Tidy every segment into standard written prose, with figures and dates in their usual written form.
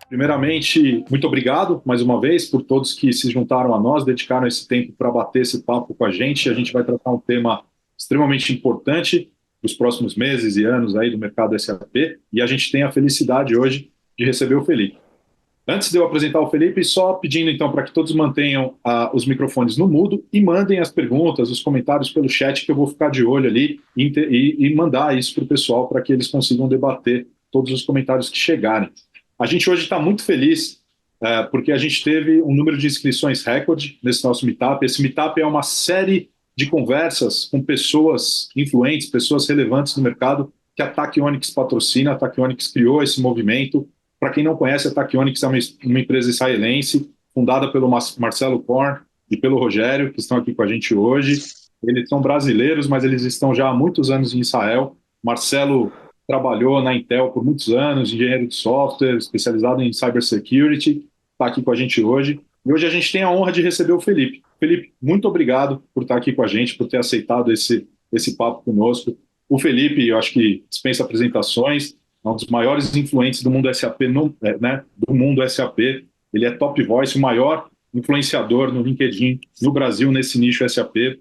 Primeiramente, muito obrigado mais uma vez por todos que se juntaram a nós, dedicaram esse tempo para bater esse papo com a gente. A gente vai tratar um tema extremamente importante para os próximos meses e anos aí do mercado SAP e a gente tem a felicidade hoje de receber o Felipe. Antes de eu apresentar o Felipe, só pedindo então para que todos mantenham os microfones no mudo e mandem as perguntas, os comentários pelo chat, que eu vou ficar de olho ali e mandar isso para o pessoal para que eles consigam debater todos os comentários que chegarem. A gente hoje está muito feliz porque a gente teve um número de inscrições recorde nesse nosso Meetup. Esse Meetup é uma série de conversas com pessoas influentes, pessoas relevantes no mercado que a Tachyonics patrocina. A Tachyonics criou esse movimento. Para quem não conhece, a Tachyonics é uma empresa israelense fundada pelo Marcelo Korn e pelo Rogério, que estão aqui com a gente hoje. Eles são brasileiros, mas eles estão já há muitos anos em Israel. Marcelo trabalhou na Intel por muitos anos, engenheiro de software, especializado em cybersecurity, está aqui com a gente hoje. E hoje a gente tem a honra de receber o Felipe. Felipe, muito obrigado por estar aqui com a gente, por ter aceitado esse papo conosco. O Felipe, eu acho que dispensa apresentações, é um dos maiores influentes do mundo SAP, né, do mundo SAP. Ele é top voice, o maior influenciador no LinkedIn no Brasil nesse nicho SAP.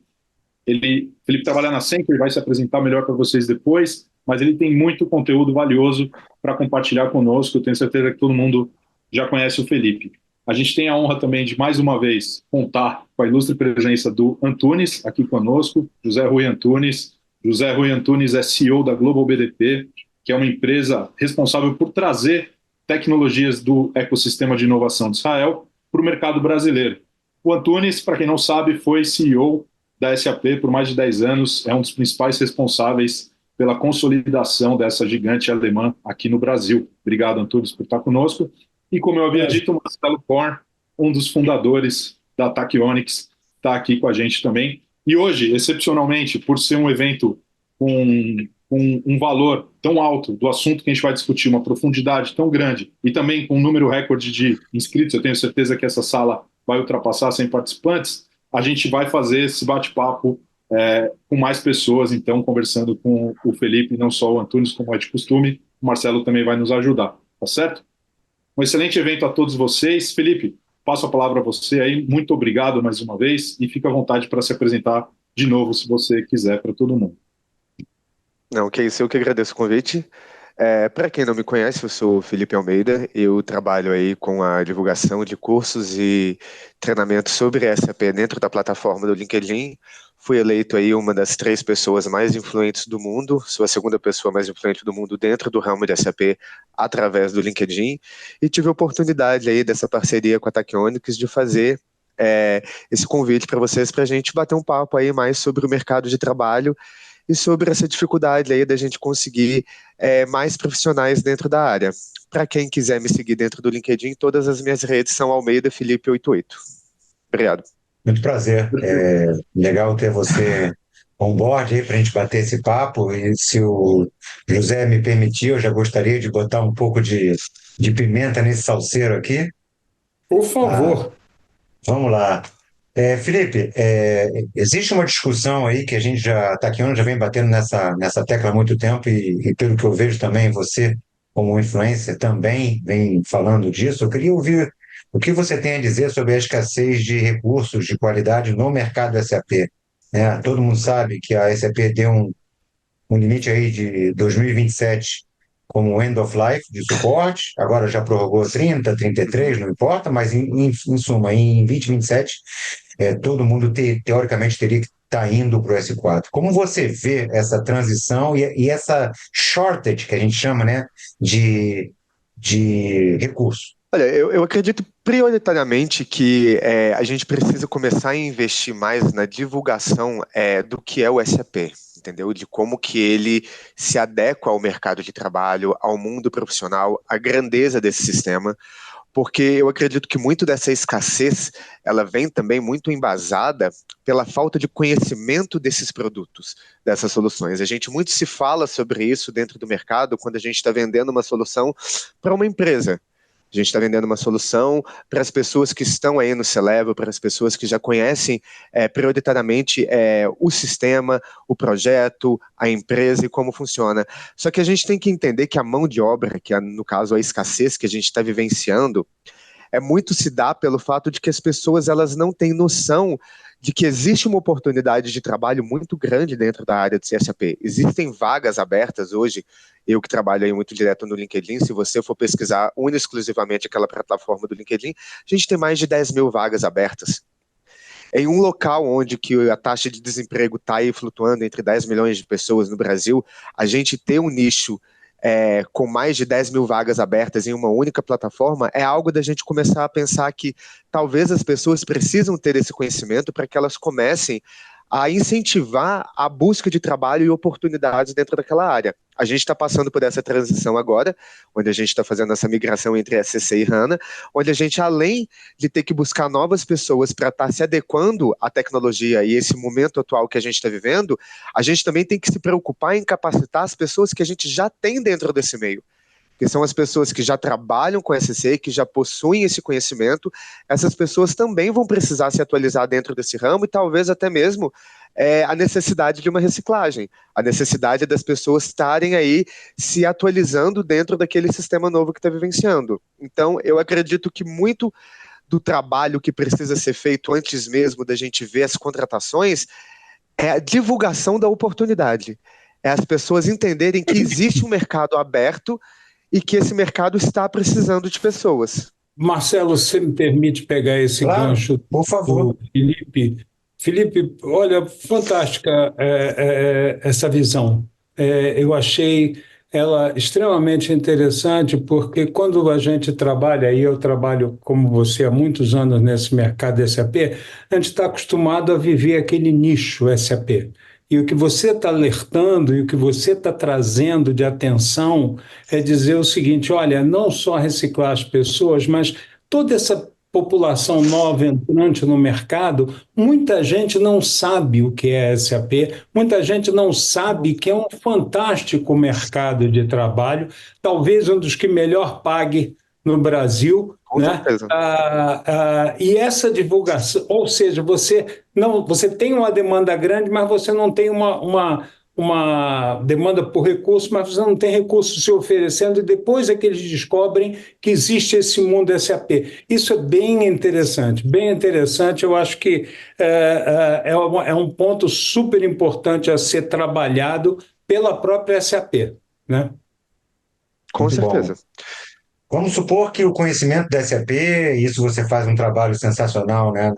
Felipe trabalha na Accenture, vai se apresentar melhor para vocês depois, mas ele tem muito conteúdo valioso para compartilhar conosco. Eu tenho certeza que todo mundo já conhece o Felipe. A gente tem a honra também de, mais uma vez, contar com a ilustre presença do Antunes aqui conosco, José Rui Antunes. José Rui Antunes é CEO da Global BDP, que é uma empresa responsável por trazer tecnologias do ecossistema de inovação de Israel para o mercado brasileiro. O Antunes, para quem não sabe, foi CEO da SAP por mais de 10 anos, é um dos principais responsáveis pela consolidação dessa gigante alemã aqui no Brasil. Obrigado, Antunes, por estar conosco. E como eu havia dito, o Marcelo Korn, um dos fundadores da Tachyonics, está aqui com a gente também. E hoje, excepcionalmente, por ser um evento com um valor tão alto do assunto que a gente vai discutir, uma profundidade tão grande, e também com um número recorde de inscritos, eu tenho certeza que essa sala vai ultrapassar 100 participantes, a gente vai fazer esse bate-papo com mais pessoas, então, conversando com o Felipe, não só o Antunes, como é de costume, o Marcelo também vai nos ajudar, tá certo? Um excelente evento a todos vocês. Felipe, passo a palavra a você aí, muito obrigado mais uma vez, e fica à vontade para se apresentar de novo, se você quiser, para todo mundo. Não, que isso, eu que agradeço o convite. Para quem não me conhece, eu sou o Felipe Almeida, eu trabalho aí com a divulgação de cursos e treinamentos sobre SAP dentro da plataforma do LinkedIn. Fui eleito aí uma das 3 pessoas mais influentes do mundo, sou a segunda pessoa mais influente do mundo dentro do ramo de SAP através do LinkedIn, e tive a oportunidade aí dessa parceria com a Tachyonics de fazer esse convite para vocês, para a gente bater um papo aí mais sobre o mercado de trabalho e sobre essa dificuldade aí da gente conseguir mais profissionais dentro da área. Para quem quiser me seguir dentro do LinkedIn, todas as minhas redes são Almeida Felipe 88. Obrigado. Muito prazer. É legal ter você on board aí para a gente bater esse papo. E se o José me permitir, eu já gostaria de botar um pouco de pimenta nesse salseiro aqui. Por Ah, favor. vamos lá. Felipe, existe uma discussão aí que a gente já está aqui, já vem batendo nessa tecla há muito tempo, e pelo que eu vejo também, você, como influencer, também vem falando disso. Eu queria ouvir o que você tem a dizer sobre a escassez de recursos de qualidade no mercado SAP. Né? Todo mundo sabe que a SAP deu um limite aí de 2027 como end of life de suporte, agora já prorrogou 30, 33, não importa, mas em suma, em 2027 todo mundo teoricamente teria que estar indo para o S4. Como você vê essa transição e essa shortage que a gente chama, né, de recursos? Olha, eu acredito prioritariamente que a gente precisa começar a investir mais na divulgação do que é o SAP, entendeu? De como que ele se adequa ao mercado de trabalho, ao mundo profissional, à grandeza desse sistema, porque eu acredito que muito dessa escassez, ela vem também muito embasada pela falta de conhecimento desses produtos, dessas soluções. A gente muito se fala sobre isso dentro do mercado quando a gente está vendendo uma solução para uma empresa. A gente está vendendo uma solução para as pessoas que estão aí no C-Level, para as pessoas que já conhecem prioritariamente o sistema, o projeto, a empresa e como funciona. Só que a gente tem que entender que a mão de obra, que é, no caso a escassez que a gente está vivenciando, muito se dá pelo fato de que as pessoas elas não têm noção de que existe uma oportunidade de trabalho muito grande dentro da área de SAP. Existem vagas abertas hoje, eu que trabalho aí muito direto no LinkedIn, se você for pesquisar exclusivamente aquela plataforma do LinkedIn, a gente tem mais de 10 mil vagas abertas. Em um local onde que a taxa de desemprego está aí flutuando entre 10 milhões de pessoas no Brasil, a gente ter um nicho com mais de 10 mil vagas abertas em uma única plataforma, é algo da gente começar a pensar que talvez as pessoas precisam ter esse conhecimento para que elas comecem a incentivar a busca de trabalho e oportunidades dentro daquela área. A gente está passando por essa transição agora, onde a gente está fazendo essa migração entre SCC e HANA, onde a gente, além de ter que buscar novas pessoas para estar se adequando à tecnologia e esse momento atual que a gente está vivendo, a gente também tem que se preocupar em capacitar as pessoas que a gente já tem dentro desse meio, que são as pessoas que já trabalham com SC, que já possuem esse conhecimento. Essas pessoas também vão precisar se atualizar dentro desse ramo e talvez até mesmo a necessidade de uma reciclagem, a necessidade das pessoas estarem aí se atualizando dentro daquele sistema novo que está vivenciando. Então, eu acredito que muito do trabalho que precisa ser feito antes mesmo da gente ver as contratações é a divulgação da oportunidade. É as pessoas entenderem que existe um mercado aberto e que esse mercado está precisando de pessoas. Marcelo, você me permite pegar esse gancho por favor. do Felipe? Felipe, olha, fantástica essa visão. Eu achei ela extremamente interessante, porque quando a gente trabalha, e eu trabalho como você há muitos anos nesse mercado SAP, a gente está acostumado a viver aquele nicho SAP. E o que você está alertando e o que você está trazendo de atenção é dizer o seguinte: olha, não só reciclar as pessoas, mas toda essa população nova entrante no mercado, muita gente não sabe o que é SAP, muita gente não sabe que é um fantástico mercado de trabalho, talvez um dos que melhor pague no Brasil, Com né? certeza. E essa divulgação, ou seja, você tem uma demanda grande, mas você não tem uma demanda por recurso, mas você não tem recurso se oferecendo, e depois é que eles descobrem que existe esse mundo SAP. Isso é bem interessante, bem interessante. Eu acho que é um ponto super importante a ser trabalhado pela própria SAP, né? Com Muito bom. certeza. Vamos supor que o conhecimento da SAP, isso você faz um trabalho sensacional, né,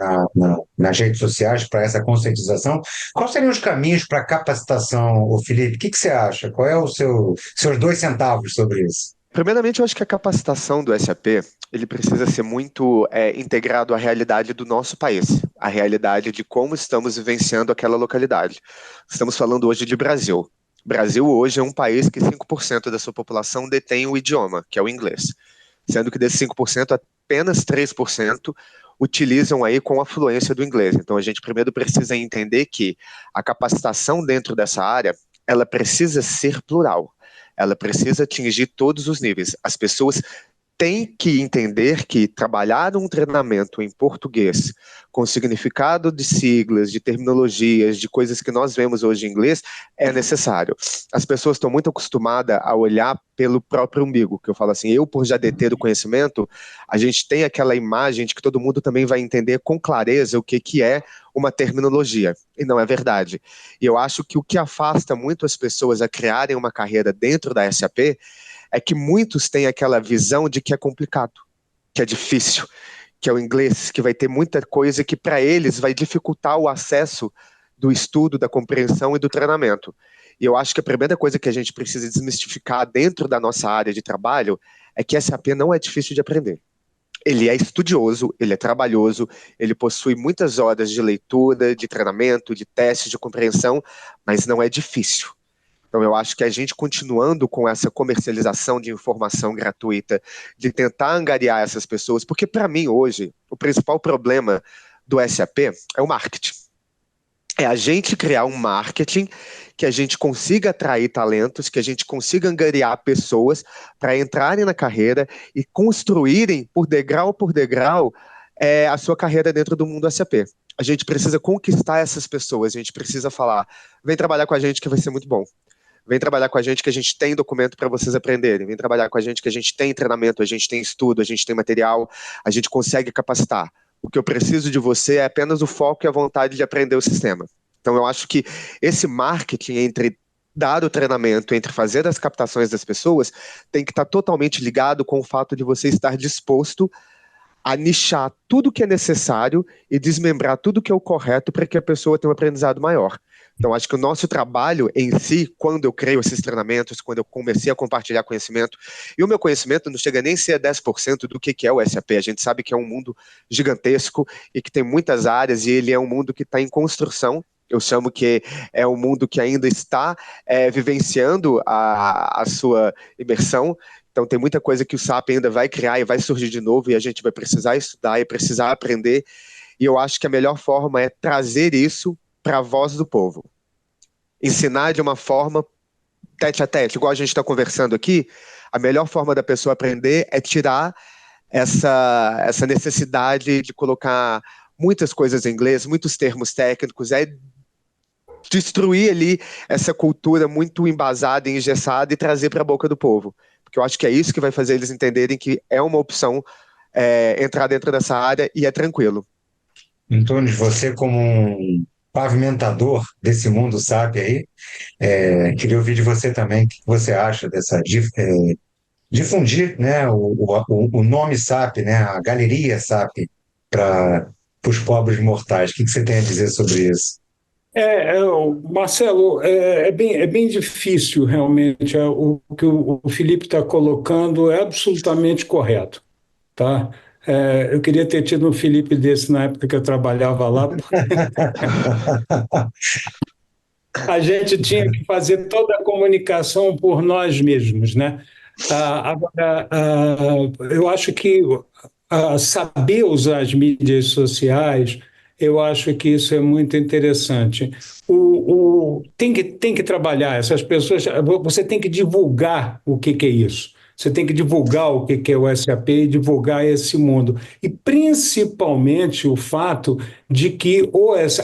nas redes sociais para essa conscientização. Quais seriam os caminhos para capacitação, ô Felipe? O que você acha? Qual é o seus 2 centavos sobre isso? Primeiramente, eu acho que a capacitação do SAP ele precisa ser muito integrado à realidade do nosso país, à realidade de como estamos vivenciando aquela localidade. Estamos falando hoje de Brasil. Brasil hoje é um país que 5% da sua população detém o idioma, que é o inglês, sendo que desses 5%, apenas 3% utilizam aí com a fluência do inglês. Então, a gente primeiro precisa entender que a capacitação dentro dessa área, ela precisa ser plural. Ela precisa atingir todos os níveis. As pessoas têm que entender que trabalhar um treinamento em português, com significado de siglas, de terminologias, de coisas que nós vemos hoje em inglês, é necessário. As pessoas estão muito acostumadas a olhar pelo próprio umbigo, que eu falo assim, eu por já deter o conhecimento, a gente tem aquela imagem de que todo mundo também vai entender com clareza o que é uma terminologia, e não é verdade. E eu acho que o que afasta muito as pessoas a criarem uma carreira dentro da SAP é que muitos têm aquela visão de que é complicado, que é difícil, que é o inglês, que vai ter muita coisa que para eles vai dificultar o acesso do estudo, da compreensão e do treinamento. E eu acho que a primeira coisa que a gente precisa desmistificar dentro da nossa área de trabalho é que SAP não é difícil de aprender. Ele é estudioso, ele é trabalhoso, ele possui muitas horas de leitura, de treinamento, de testes, de compreensão, mas não é difícil. Então, eu acho que a gente continuando com essa comercialização de informação gratuita, de tentar angariar essas pessoas, porque para mim hoje, o principal problema do SAP é o marketing. É a gente criar um marketing que a gente consiga atrair talentos, que a gente consiga angariar pessoas para entrarem na carreira e construírem por degrau, a sua carreira dentro do mundo SAP. A gente precisa conquistar essas pessoas, a gente precisa falar, vem trabalhar com a gente que vai ser muito bom. Vem trabalhar com a gente que a gente tem documento para vocês aprenderem. Vem trabalhar com a gente que a gente tem treinamento, a gente tem estudo, a gente tem material, a gente consegue capacitar. O que eu preciso de você é apenas o foco e a vontade de aprender o sistema. Então, eu acho que esse marketing entre dar o treinamento, entre fazer as captações das pessoas, tem que estar totalmente ligado com o fato de você estar disposto a nichar tudo que é necessário e desmembrar tudo que é o correto para que a pessoa tenha um aprendizado maior. Então, acho que o nosso trabalho em si, quando eu creio esses treinamentos, quando eu comecei a compartilhar conhecimento, e o meu conhecimento não chega nem a ser 10% do que é o SAP, a gente sabe que é um mundo gigantesco e que tem muitas áreas, e ele é um mundo que está em construção. Eu chamo que é um mundo que ainda está vivenciando a sua imersão. Então, tem muita coisa que o SAP ainda vai criar e vai surgir de novo, e a gente vai precisar estudar e precisar aprender. E eu acho que a melhor forma é trazer isso para a voz do povo. Ensinar de uma forma tete a tete, igual a gente está conversando aqui, a melhor forma da pessoa aprender é tirar essa necessidade de colocar muitas coisas em inglês, muitos termos técnicos, é destruir ali essa cultura muito embasada e engessada e trazer para a boca do povo. Porque eu acho que é isso que vai fazer eles entenderem que é uma opção entrar dentro dessa área e é tranquilo. Antunes, você como um pavimentador desse mundo SAP aí, queria ouvir de você também o que você acha dessa difundir, né, o nome SAP, né, a galeria SAP para os pobres mortais. O que você tem a dizer sobre isso? Marcelo, é bem difícil realmente. O que o Felipe está colocando é absolutamente correto, tá? Eu queria ter tido um Felipe desse na época que eu trabalhava lá, porque a gente tinha que fazer toda a comunicação por nós mesmos, né? Agora, eu acho que saber usar as mídias sociais, eu acho que isso é muito interessante. Tem que trabalhar essas pessoas, você tem que divulgar o que é isso. Você tem que divulgar o que é o SAP e divulgar esse mundo. E principalmente o fato de que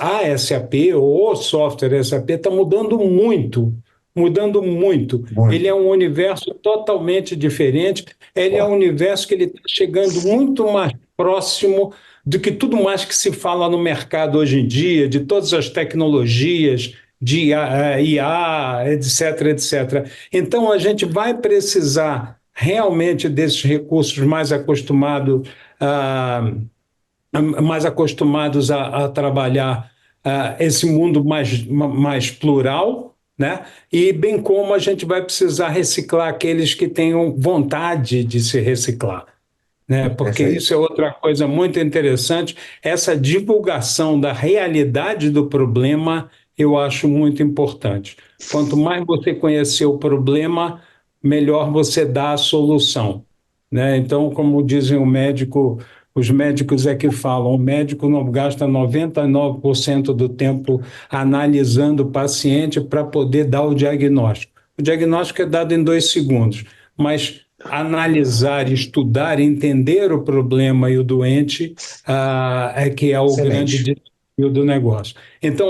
a SAP, ou o software SAP, está mudando muito. Mudando muito. Muito. Ele é um universo totalmente diferente. Ele é um universo que ele está chegando muito mais próximo do que tudo mais que se fala no mercado hoje em dia, de todas as tecnologias, de IA, etc, etc. Então, a gente vai precisar realmente desses recursos mais acostumados a trabalhar esse mundo mais plural, né? E bem como a gente vai precisar reciclar aqueles que tenham vontade de se reciclar, né? Porque Essa aí. isso é outra coisa muito interessante. Essa divulgação da realidade do problema eu acho muito importante. Quanto mais você conhecer o problema, melhor você dá a solução, né? Então, como dizem os médicos é que falam, o médico não gasta 99% do tempo analisando o paciente para poder dar o diagnóstico. O diagnóstico é dado em 2 segundos, mas analisar, estudar, entender o problema e o doente é que é o grande Excelente. desafio do negócio. Então,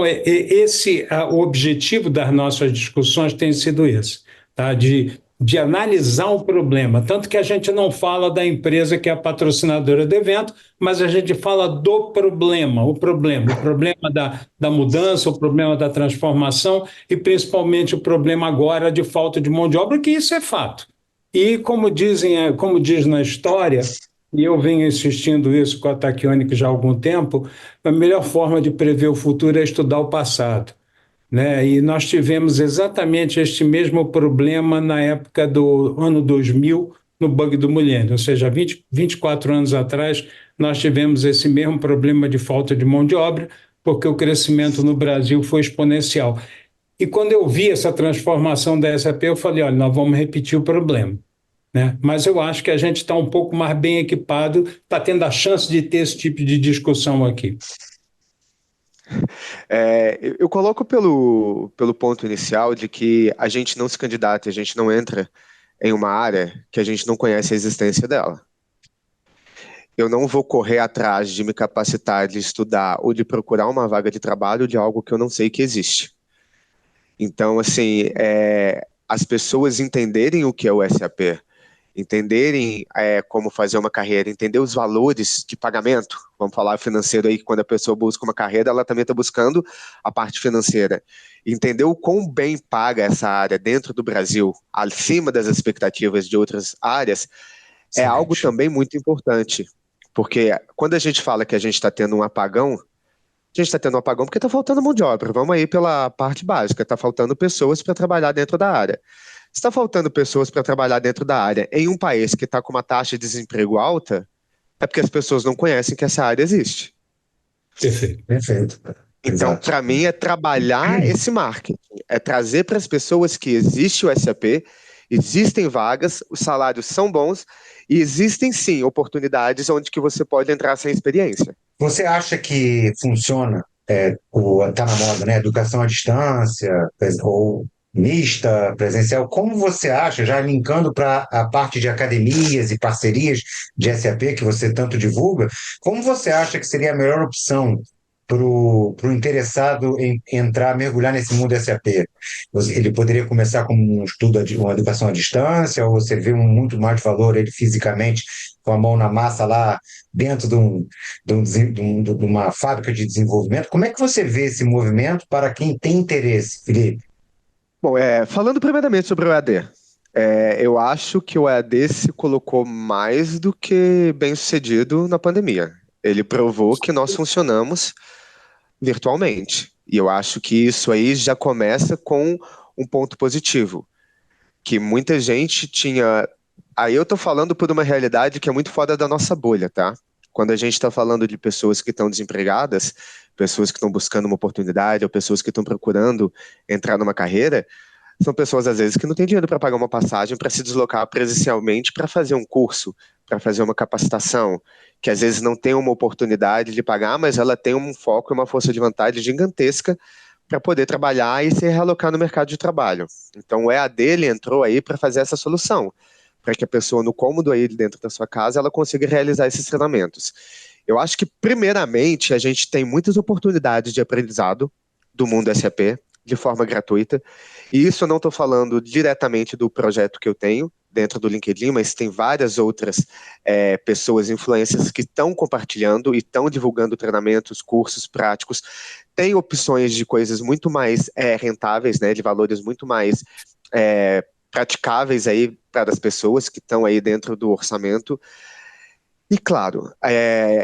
o objetivo das nossas discussões tem sido esse, tá? De analisar o problema, tanto que a gente não fala da empresa que é a patrocinadora do evento, mas a gente fala do problema, o problema da mudança, o problema da transformação e principalmente o problema agora de falta de mão de obra, que isso é fato. E como diz na história, e eu venho insistindo isso com a Tachyonic já há algum tempo, a melhor forma de prever o futuro é estudar o passado, né? E nós tivemos exatamente este mesmo problema na época do ano 2000, no bug do milênio, ou seja, 24 anos atrás, nós tivemos esse mesmo problema de falta de mão de obra, porque o crescimento no Brasil foi exponencial. E quando eu vi essa transformação da SAP, eu falei, olha, nós vamos repetir o problema, né? Mas eu acho que a gente está um pouco mais bem equipado, está tendo a chance de ter esse tipo de discussão aqui. Eu coloco pelo ponto inicial de que a gente não se candidata, a gente não entra em uma área que a gente não conhece a existência dela. Eu não vou correr atrás de me capacitar, de estudar ou de procurar uma vaga de trabalho de algo que eu não sei que existe. Então, assim, as pessoas entenderem o que é o SAP, entenderem como fazer uma carreira, entender os valores de pagamento, vamos falar financeiro aí, que quando a pessoa busca uma carreira, ela também está buscando a parte financeira. Entender o quão bem paga essa área dentro do Brasil, acima das expectativas de outras áreas, é algo Excelente. também muito importante. Porque quando a gente fala que a gente está tendo um apagão, a gente está tendo um apagão porque está faltando mão de obra. Vamos aí pela parte básica, está faltando pessoas para trabalhar dentro da área. Se está faltando pessoas para trabalhar dentro da área em um país que está com uma taxa de desemprego alta, é porque as pessoas não conhecem que essa área existe. Perfeito. Perfeito. Então, Exato. para mim, é trabalhar esse marketing, é trazer para as pessoas que existe o SAP, existem vagas, os salários são bons e existem sim oportunidades onde que você pode entrar sem experiência. Você acha que funciona, tá na moda, né? Educação à distância, ou mista, presencial? Como você acha, já linkando para a parte de academias e parcerias de SAP que você tanto divulga, como você acha que seria a melhor opção para o interessado em entrar, mergulhar nesse mundo SAP? Ele poderia começar com um estudo, uma educação à distância, ou você vê muito mais valor ele fisicamente, com a mão na massa lá, dentro de uma fábrica de desenvolvimento. Como é que você vê esse movimento para quem tem interesse, Felipe? Bom, falando primeiramente sobre o EAD, eu acho que o EAD se colocou mais do que bem sucedido na pandemia. Ele provou que nós funcionamos virtualmente. E eu acho que isso aí já começa com um ponto positivo, que muita gente tinha. Aí eu tô falando por uma realidade que é muito fora da nossa bolha, tá? Quando a gente está falando de pessoas que estão desempregadas, pessoas que estão buscando uma oportunidade, ou pessoas que estão procurando entrar numa carreira, são pessoas, às vezes, que não têm dinheiro para pagar uma passagem para se deslocar presencialmente para fazer um curso, para fazer uma capacitação, que às vezes não tem uma oportunidade de pagar, mas ela tem um foco e uma força de vontade gigantesca para poder trabalhar e se realocar no mercado de trabalho. Então, o EAD ele entrou aí para fazer essa solução, para que a pessoa, no cômodo aí dentro da sua casa, ela consiga realizar esses treinamentos. Eu acho que, primeiramente, a gente tem muitas oportunidades de aprendizado do mundo SAP, de forma gratuita. E isso eu não estou falando diretamente do projeto que eu tenho dentro do LinkedIn, mas tem várias outras pessoas, influencers, que estão compartilhando e estão divulgando treinamentos, cursos práticos. Tem opções de coisas muito mais rentáveis, né, de valores muito mais praticáveis aí para as pessoas que estão aí dentro do orçamento. E claro,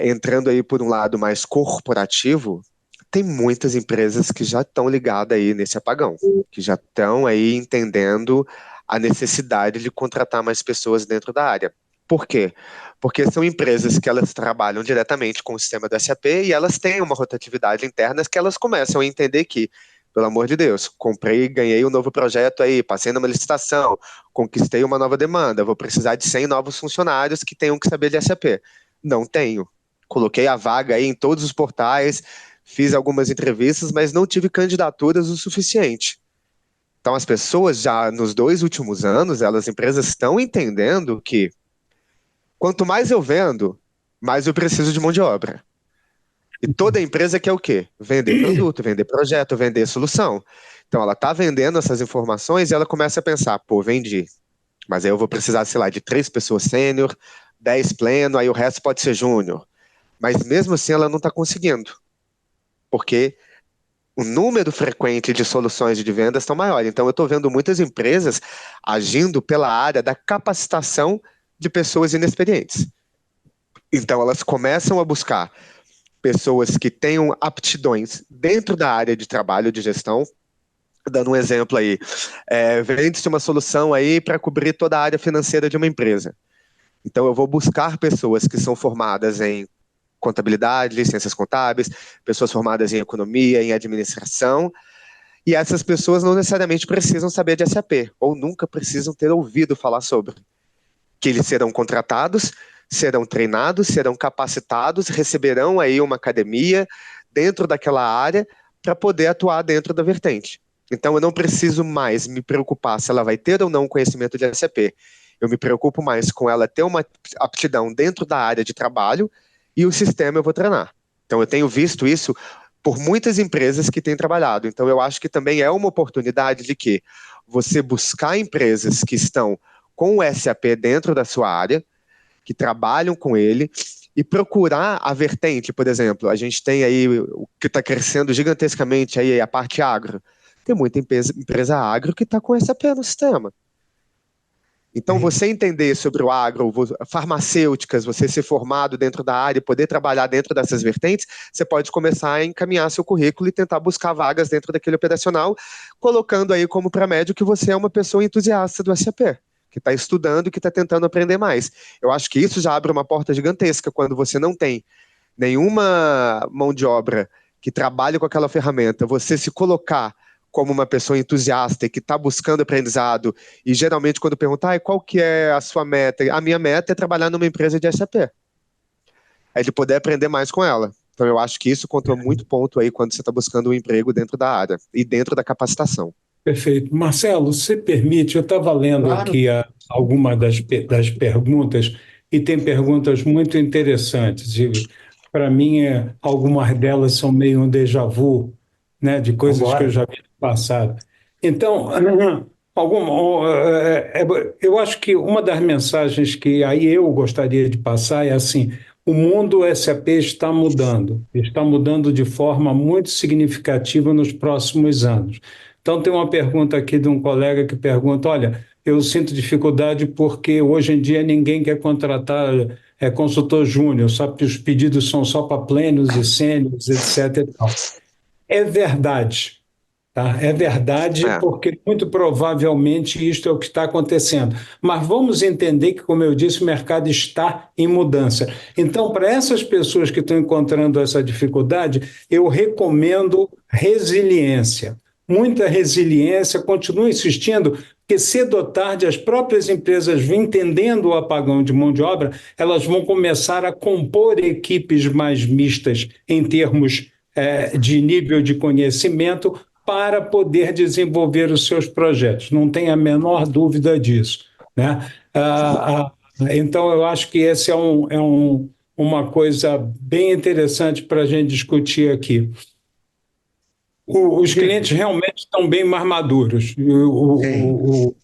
entrando aí por um lado mais corporativo, tem muitas empresas que já estão ligadas aí nesse apagão, que já estão aí entendendo a necessidade de contratar mais pessoas dentro da área. Por quê? Porque são empresas que elas trabalham diretamente com o sistema do SAP e elas têm uma rotatividade interna que elas começam a entender que, pelo amor de Deus, comprei, ganhei um novo projeto aí, passei numa licitação, conquistei uma nova demanda, vou precisar de 100 novos funcionários que tenham que saber de SAP. Não tenho. Coloquei a vaga aí em todos os portais, fiz algumas entrevistas, mas não tive candidaturas o suficiente. Então, as pessoas já nos 2 últimos anos, as empresas estão entendendo que quanto mais eu vendo, mais eu preciso de mão de obra. E toda empresa quer o quê? Vender produto, vender projeto, vender solução. Então, ela está vendendo essas informações e ela começa a pensar, pô, vendi, mas aí eu vou precisar, sei lá, de 3 pessoas sênior, 10 pleno, aí o resto pode ser júnior. Mas mesmo assim ela não está conseguindo, porque o número frequente de soluções de vendas estão maior. Então, eu estou vendo muitas empresas agindo pela área da capacitação de pessoas inexperientes. Então, elas começam a buscar pessoas que tenham aptidões dentro da área de trabalho, de gestão. Dando um exemplo aí, vende-se uma solução aí para cobrir toda a área financeira de uma empresa. Então, eu vou buscar pessoas que são formadas em contabilidade, ciências contábeis, pessoas formadas em economia, em administração, e essas pessoas não necessariamente precisam saber de SAP, ou nunca precisam ter ouvido falar sobre. Que eles serão contratados, serão treinados, serão capacitados, receberão aí uma academia dentro daquela área para poder atuar dentro da vertente. Então, eu não preciso mais me preocupar se ela vai ter ou não um conhecimento de SAP. Eu me preocupo mais com ela ter uma aptidão dentro da área de trabalho e o sistema eu vou treinar. Então, eu tenho visto isso por muitas empresas que têm trabalhado. Então, eu acho que também é uma oportunidade de que você buscar empresas que estão com o SAP dentro da sua área, que trabalham com ele, e procurar a vertente. Por exemplo, a gente tem aí o que está crescendo gigantescamente aí, a parte agro. Tem muita empresa agro que está com SAP no sistema. Então, você entender sobre o agro, farmacêuticas, você ser formado dentro da área, poder trabalhar dentro dessas vertentes, você pode começar a encaminhar seu currículo e tentar buscar vagas dentro daquele operacional, colocando aí como pré-médio que você é uma pessoa entusiasta do SAP, que está estudando, que está tentando aprender mais. Eu acho que isso já abre uma porta gigantesca quando você não tem nenhuma mão de obra que trabalhe com aquela ferramenta, você se colocar como uma pessoa entusiasta e que está buscando aprendizado, e geralmente quando perguntar qual que é a sua meta, a minha meta é trabalhar numa empresa de SAP, é de poder aprender mais com ela. Então eu acho que isso conta muito ponto aí quando você está buscando um emprego dentro da área e dentro da capacitação. Perfeito. Marcelo, se permite, eu estava lendo Claro. aqui algumas das perguntas, e tem perguntas muito interessantes. E, para mim, algumas delas são meio um déjà vu, né, de coisas que eu Vambora. já vi no passado. Então, eu acho que uma das mensagens que aí eu gostaria de passar é assim: o mundo SAP está mudando de forma muito significativa nos próximos anos. Então, tem uma pergunta aqui de um colega que pergunta: olha, eu sinto dificuldade porque hoje em dia ninguém quer contratar consultor júnior, só que os pedidos são só para plênios e sênios, etc. e tal. É verdade, tá? É verdade, porque muito provavelmente isto é o que está acontecendo. Mas vamos entender que, como eu disse, o mercado está em mudança. Então, para essas pessoas que estão encontrando essa dificuldade, eu recomendo resiliência. Muita resiliência, continuo insistindo, porque cedo ou tarde as próprias empresas vão entendendo o apagão de mão de obra, elas vão começar a compor equipes mais mistas em termos de nível de conhecimento para poder desenvolver os seus projetos. Não tem a menor dúvida disso, né? Então, eu acho que esse uma coisa bem interessante para a gente discutir aqui. Os clientes realmente estão bem mais maduros. Sim.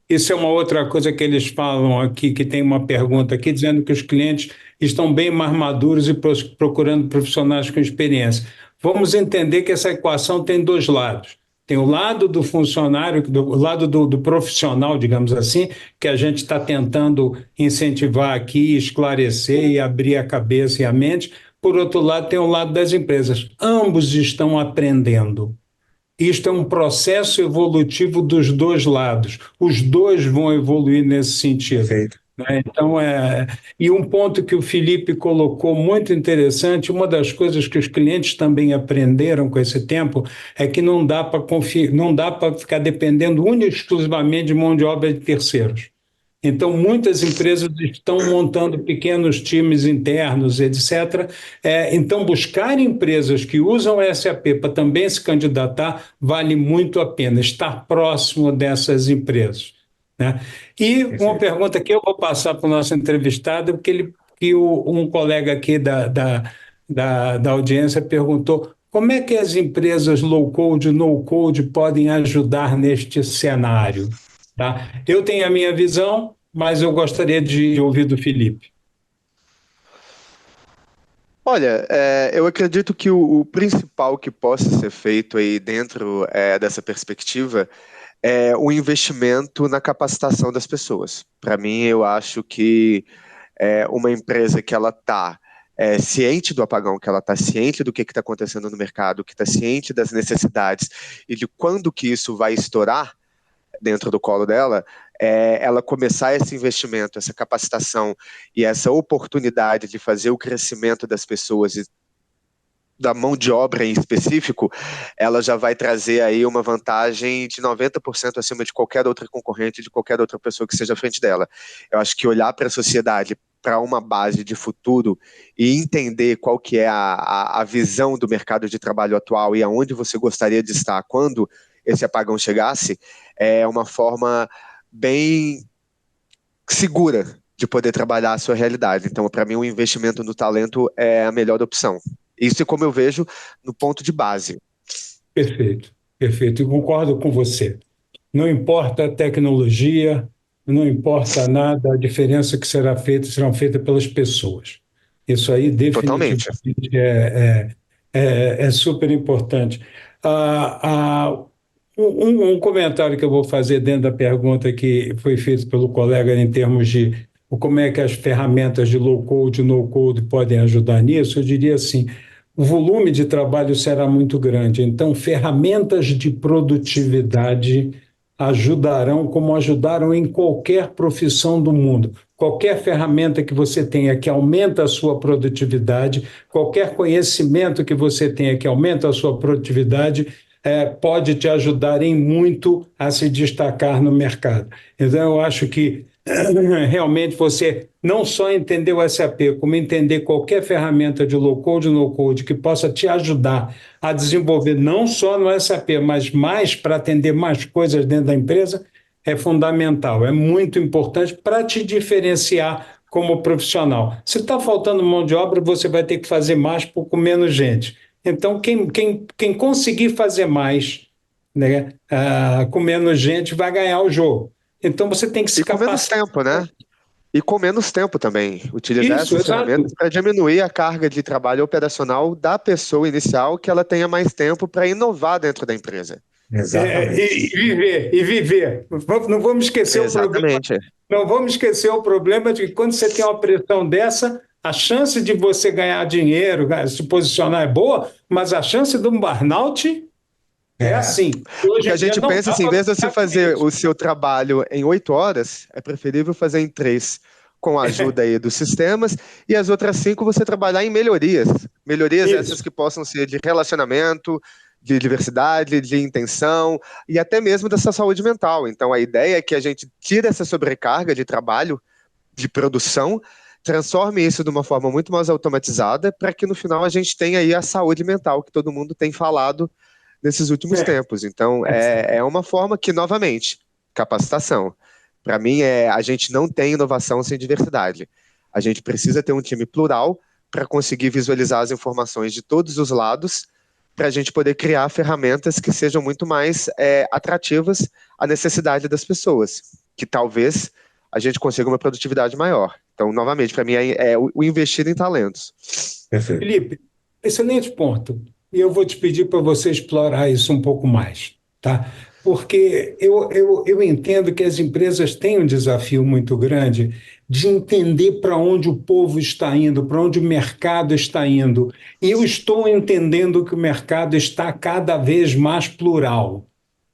Isso é uma outra coisa que eles falam aqui, que tem uma pergunta aqui, dizendo que os clientes estão bem mais maduros e procurando profissionais com experiência. Vamos entender que essa equação tem dois lados. Tem o lado do funcionário, o lado do profissional, digamos assim, que a gente está tentando incentivar aqui, esclarecer e abrir a cabeça e a mente. Por outro lado, tem o lado das empresas. Ambos estão aprendendo. Isto é um processo evolutivo dos dois lados. Os dois vão evoluir nesse sentido. Perfeito. Né? Então, e um ponto que o Felipe colocou muito interessante, uma das coisas que os clientes também aprenderam com esse tempo é que não dá para ficar dependendo única e exclusivamente de mão de obra de terceiros. Então, muitas empresas estão montando pequenos times internos, etc. Então, buscar empresas que usam o SAP para também se candidatar vale muito a pena, estar próximo dessas empresas. Né? E uma pergunta que eu vou passar para o nosso entrevistado, um colega aqui da audiência perguntou: como é que as empresas low-code e no-code podem ajudar neste cenário? Tá? Eu tenho a minha visão, mas eu gostaria de ouvir do Felipe. Olha, eu acredito que o principal que possa ser feito aí dentro dessa perspectiva é o investimento na capacitação das pessoas. Para mim, eu acho que uma empresa que ela está ciente do apagão, que ela está ciente do que está acontecendo no mercado, que está ciente das necessidades e de quando que isso vai estourar dentro do colo dela, ela começar esse investimento, essa capacitação e essa oportunidade de fazer o crescimento das pessoas e da mão de obra em específico, ela já vai trazer aí uma vantagem de 90% acima de qualquer outra concorrente, de qualquer outra pessoa que seja à frente dela. Eu acho que olhar para a sociedade para uma base de futuro e entender qual que é a visão do mercado de trabalho atual e aonde você gostaria de estar quando esse apagão chegasse, é uma forma bem segura de poder trabalhar a sua realidade. Então, para mim, o investimento no talento é a melhor opção. Isso é como eu vejo no ponto de base. Perfeito, perfeito. Eu concordo com você. Não importa a tecnologia, não importa nada, a diferença que será feita serão feitas pelas pessoas. Isso aí Totalmente. definitivamente é super importante. Um comentário que eu vou fazer dentro da pergunta que foi feita pelo colega em termos de como é que as ferramentas de low-code e no-code podem ajudar nisso, eu diria assim, o volume de trabalho será muito grande, então ferramentas de produtividade ajudarão como ajudaram em qualquer profissão do mundo. Qualquer ferramenta que você tenha que aumenta a sua produtividade, qualquer conhecimento que você tenha que aumenta a sua produtividade, pode te ajudar em muito a se destacar no mercado. Então, eu acho que realmente você não só entender o SAP, como entender qualquer ferramenta de low-code e no-code que possa te ajudar a desenvolver não só no SAP, mas mais para atender mais coisas dentro da empresa, é fundamental, é muito importante para te diferenciar como profissional. Se está faltando mão de obra, você vai ter que fazer mais com menos gente. Então, quem conseguir fazer mais, né, com menos gente, vai ganhar o jogo. Então, você tem que se E com menos capacitar. tempo, né? E com menos tempo também. Utilizar Isso, essas exato. ferramentas para diminuir a carga de trabalho operacional da pessoa inicial, que ela tenha mais tempo para inovar dentro da empresa. Exatamente. E viver. Não vamos esquecer o problema. Exatamente. Não vamos esquecer o problema de que quando você tem uma pressão dessa, a chance de você ganhar dinheiro, se posicionar é boa, mas a chance de um burnout é assim. Hoje Porque a em dia gente não pensa dá assim, em para vez de você ficar com fazer isso. o seu trabalho em 8 horas, é preferível fazer em 3, com a ajuda aí dos sistemas, e as outras 5 você trabalhar em melhorias. Melhorias essas Isso. que possam ser de relacionamento, de diversidade, de intenção, e até mesmo dessa saúde mental. Então a ideia é que a gente tire essa sobrecarga de trabalho, de produção, transforme isso de uma forma muito mais automatizada, para que no final a gente tenha aí a saúde mental que todo mundo tem falado nesses últimos É. tempos. Então, é uma forma que, novamente, capacitação. Para mim, a gente não tem inovação sem diversidade. A gente precisa ter um time plural para conseguir visualizar as informações de todos os lados, para a gente poder criar ferramentas que sejam muito mais atrativas à necessidade das pessoas, que talvez a gente consiga uma produtividade maior. Então, novamente, para mim, é o investir em talentos. Perfeito. Felipe, excelente ponto. E eu vou te pedir para você explorar isso um pouco mais, tá? Porque eu entendo que as empresas têm um desafio muito grande de entender para onde o povo está indo, para onde o mercado está indo. E eu estou entendendo que o mercado está cada vez mais plural,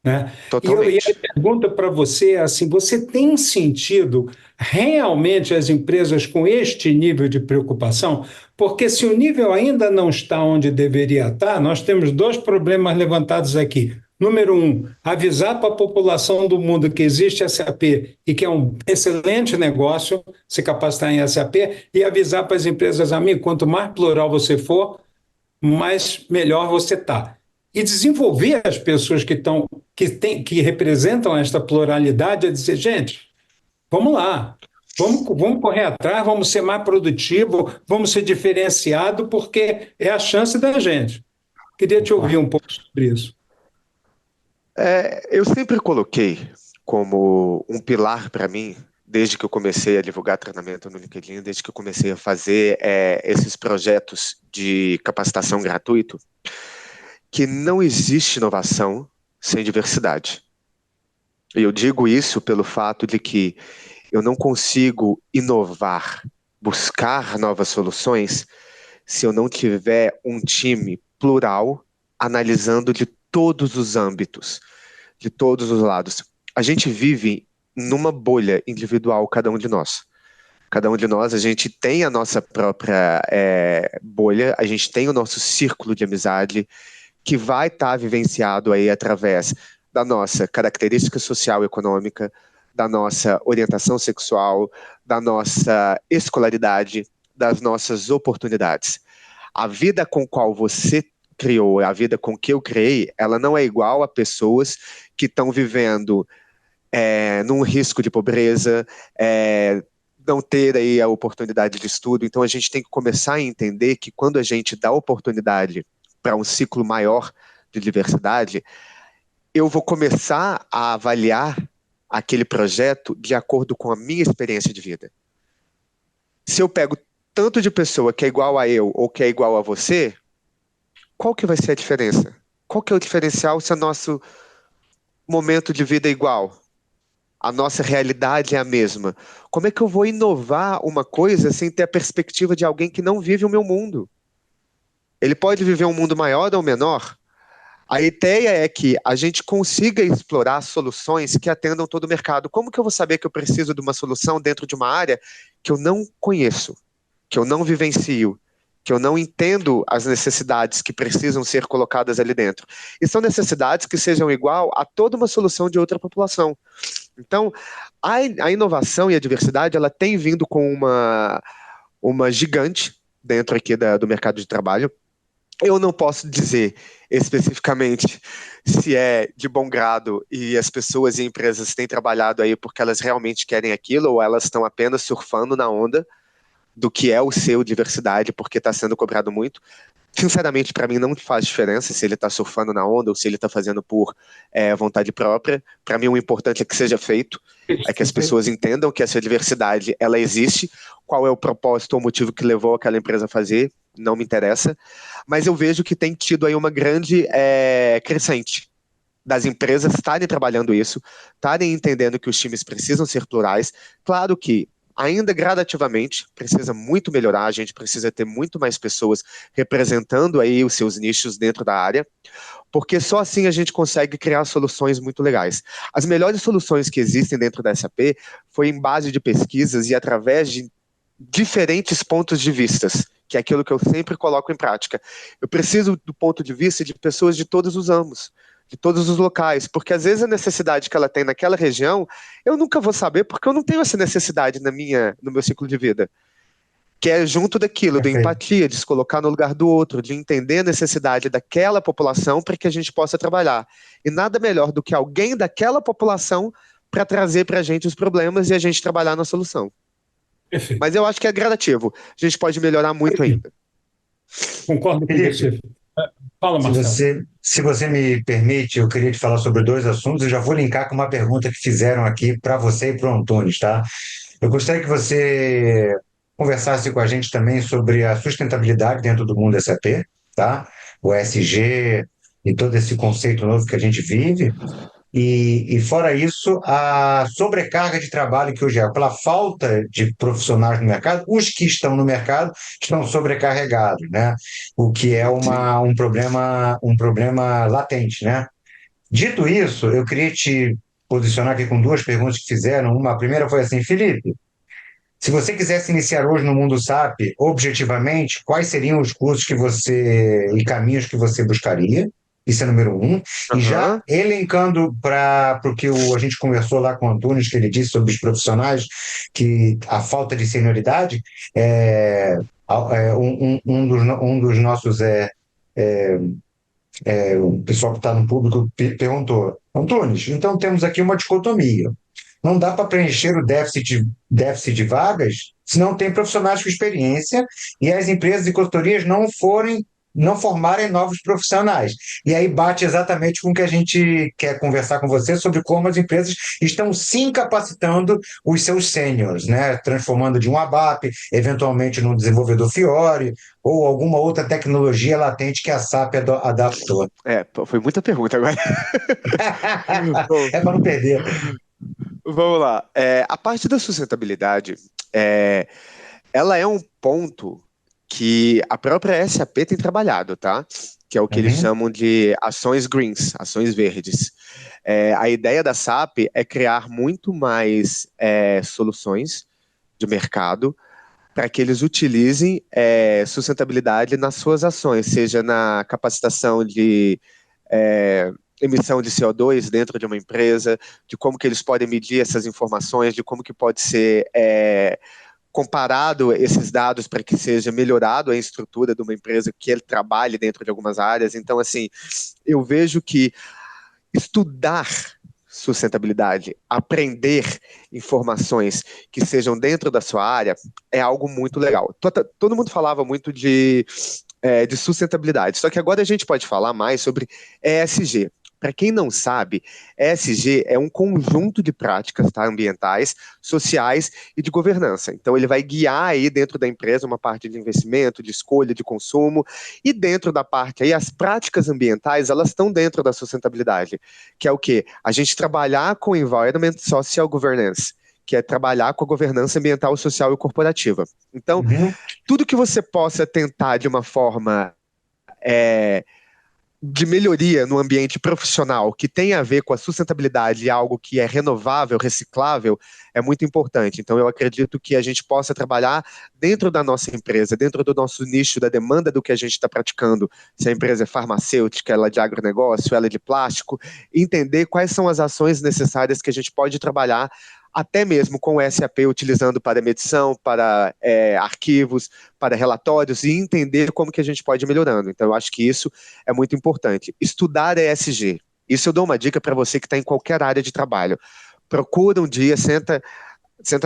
né? E Totalmente. a pergunta para você é assim: você tem sentido realmente as empresas com este nível de preocupação? Porque se o nível ainda não está onde deveria estar, nós temos dois problemas levantados aqui. Número um, avisar para a população do mundo que existe SAP e que é um excelente negócio se capacitar em SAP, e avisar para as empresas, amigo, quanto mais plural você for, mais melhor você está. E desenvolver as pessoas que representam esta pluralidade a dizer, gente, vamos lá, vamos correr atrás, vamos ser mais produtivo, vamos ser diferenciado, porque é a chance da gente. Queria te ouvir um pouco sobre isso. Eu sempre coloquei como um pilar para mim, desde que eu comecei a divulgar treinamento no LinkedIn, desde que eu comecei a fazer esses projetos de capacitação gratuito, que não existe inovação sem diversidade. E eu digo isso pelo fato de que eu não consigo inovar, buscar novas soluções, se eu não tiver um time plural analisando de todos os âmbitos, de todos os lados. A gente vive numa bolha individual, cada um de nós. Cada um de nós, a gente tem a nossa própria bolha, a gente tem o nosso círculo de amizade, que vai estar vivenciado aí através da nossa característica social e econômica, da nossa orientação sexual, da nossa escolaridade, das nossas oportunidades. A vida com qual você criou, a vida com que eu criei, ela não é igual a pessoas que estão vivendo num risco de pobreza, não ter aí a oportunidade de estudo. Então a gente tem que começar a entender que quando a gente dá oportunidade para um ciclo maior de diversidade, eu vou começar a avaliar aquele projeto de acordo com a minha experiência de vida. Se eu pego tanto de pessoa que é igual a eu ou que é igual a você, qual que vai ser a diferença? Qual que é o diferencial se o nosso momento de vida é igual? A nossa realidade é a mesma. Como é que eu vou inovar uma coisa sem ter a perspectiva de alguém que não vive o meu mundo? Ele pode viver um mundo maior ou menor? A ideia é que a gente consiga explorar soluções que atendam todo o mercado. Como que eu vou saber que eu preciso de uma solução dentro de uma área que eu não conheço, que eu não vivencio, que eu não entendo as necessidades que precisam ser colocadas ali dentro? E são necessidades que sejam igual a toda uma solução de outra população. Então, a inovação e a diversidade, ela tem vindo com uma gigante dentro aqui do mercado de trabalho. Eu não posso dizer especificamente se é de bom grado e as pessoas e empresas têm trabalhado aí porque elas realmente querem aquilo ou elas estão apenas surfando na onda do que é o seu diversidade porque está sendo cobrado muito. Sinceramente, para mim não faz diferença se ele está surfando na onda ou se ele está fazendo por vontade própria. Para mim o importante é que seja feito, é que as pessoas entendam que essa diversidade ela existe, qual é o propósito ou o motivo que levou aquela empresa a fazer, não me interessa, mas eu vejo que tem tido aí uma grande crescente das empresas estarem trabalhando isso, estarem entendendo que os times precisam ser plurais. Claro que ainda gradativamente precisa muito melhorar, a gente precisa ter muito mais pessoas representando aí os seus nichos dentro da área, porque só assim a gente consegue criar soluções muito legais. As melhores soluções que existem dentro da SAP foi em base de pesquisas e através de diferentes pontos de vistas, que é aquilo que eu sempre coloco em prática. Eu preciso do ponto de vista de pessoas de todos os ramos, de todos os locais, porque às vezes a necessidade que ela tem naquela região, eu nunca vou saber, porque eu não tenho essa necessidade no meu ciclo de vida. Que é junto daquilo, da Perfeito. empatia, de se colocar no lugar do outro, de entender a necessidade daquela população para que a gente possa trabalhar. E nada melhor do que alguém daquela população para trazer para a gente os problemas e a gente trabalhar na solução. Perfeito. Mas eu acho que é gradativo. A gente pode melhorar muito ainda. Concordo com Felipe, você. Fala, Marcelo. se você me permite, eu queria te falar sobre dois assuntos. Eu já vou linkar com uma pergunta que fizeram aqui para você e para o Antunes, tá? Eu gostaria que você conversasse com a gente também sobre a sustentabilidade dentro do mundo SAP, tá? O ESG e todo esse conceito novo que a gente vive. E fora isso, a sobrecarga de trabalho que hoje é, pela falta de profissionais no mercado, os que estão no mercado estão sobrecarregados, né? O que é um problema latente, né? Dito isso, eu queria te posicionar aqui com duas perguntas que fizeram. A primeira foi assim, Felipe, se você quisesse iniciar hoje no mundo SAP, objetivamente, quais seriam os cursos que você e caminhos que você buscaria? Isso é número um. E já Aham. elencando para o que a gente conversou lá com o Antunes, que ele disse sobre os profissionais, que a falta de senioridade, um dos nossos o pessoal que está no público perguntou, Antunes, então temos aqui uma dicotomia. Não dá para preencher o déficit de vagas se não tem profissionais com experiência e as empresas e consultorias não formarem novos profissionais. E aí bate exatamente com o que a gente quer conversar com você sobre como as empresas estão se incapacitando os seus sêniores, né? Transformando de um ABAP, eventualmente num desenvolvedor Fiori, ou alguma outra tecnologia latente que a SAP adaptou. Foi muita pergunta agora. Bom, É para não perder. vamos lá. A parte da sustentabilidade, é, ela é um ponto que a própria SAP tem trabalhado, tá? Que é o que eles Uhum. chamam de ações greens, ações verdes. A ideia da SAP é criar muito mais soluções de mercado para que eles utilizem sustentabilidade nas suas ações, seja na capacitação de emissão de CO2 dentro de uma empresa, de como que eles podem medir essas informações, de como que pode ser comparado esses dados para que seja melhorado a estrutura de uma empresa que ele trabalhe dentro de algumas áreas. Então, assim, eu vejo que estudar sustentabilidade, aprender informações que sejam dentro da sua área é algo muito legal. Todo mundo falava muito de sustentabilidade, só que agora a gente pode falar mais sobre ESG. Para quem não sabe, ESG é um conjunto de práticas, tá, ambientais, sociais e de governança. Então, ele vai guiar aí dentro da empresa uma parte de investimento, de escolha, de consumo, e dentro da parte aí, as práticas ambientais, elas estão dentro da sustentabilidade, que é o quê? A gente trabalhar com Environment Social Governance, que é trabalhar com a governança ambiental, social e corporativa. Então, tudo que você possa tentar de uma forma de melhoria no ambiente profissional que tem a ver com a sustentabilidade e algo que é renovável, reciclável, é muito importante. Então, eu acredito que a gente possa trabalhar dentro da nossa empresa, dentro do nosso nicho, da demanda do que a gente está praticando, se a empresa é farmacêutica, ela é de agronegócio, ela é de plástico, entender quais são as ações necessárias que a gente pode trabalhar até mesmo com o SAP utilizando para medição, para arquivos, para relatórios e entender como que a gente pode ir melhorando. Então, eu acho que isso é muito importante. Estudar ESG. Isso eu dou uma dica para você que está em qualquer área de trabalho. Procura um dia, senta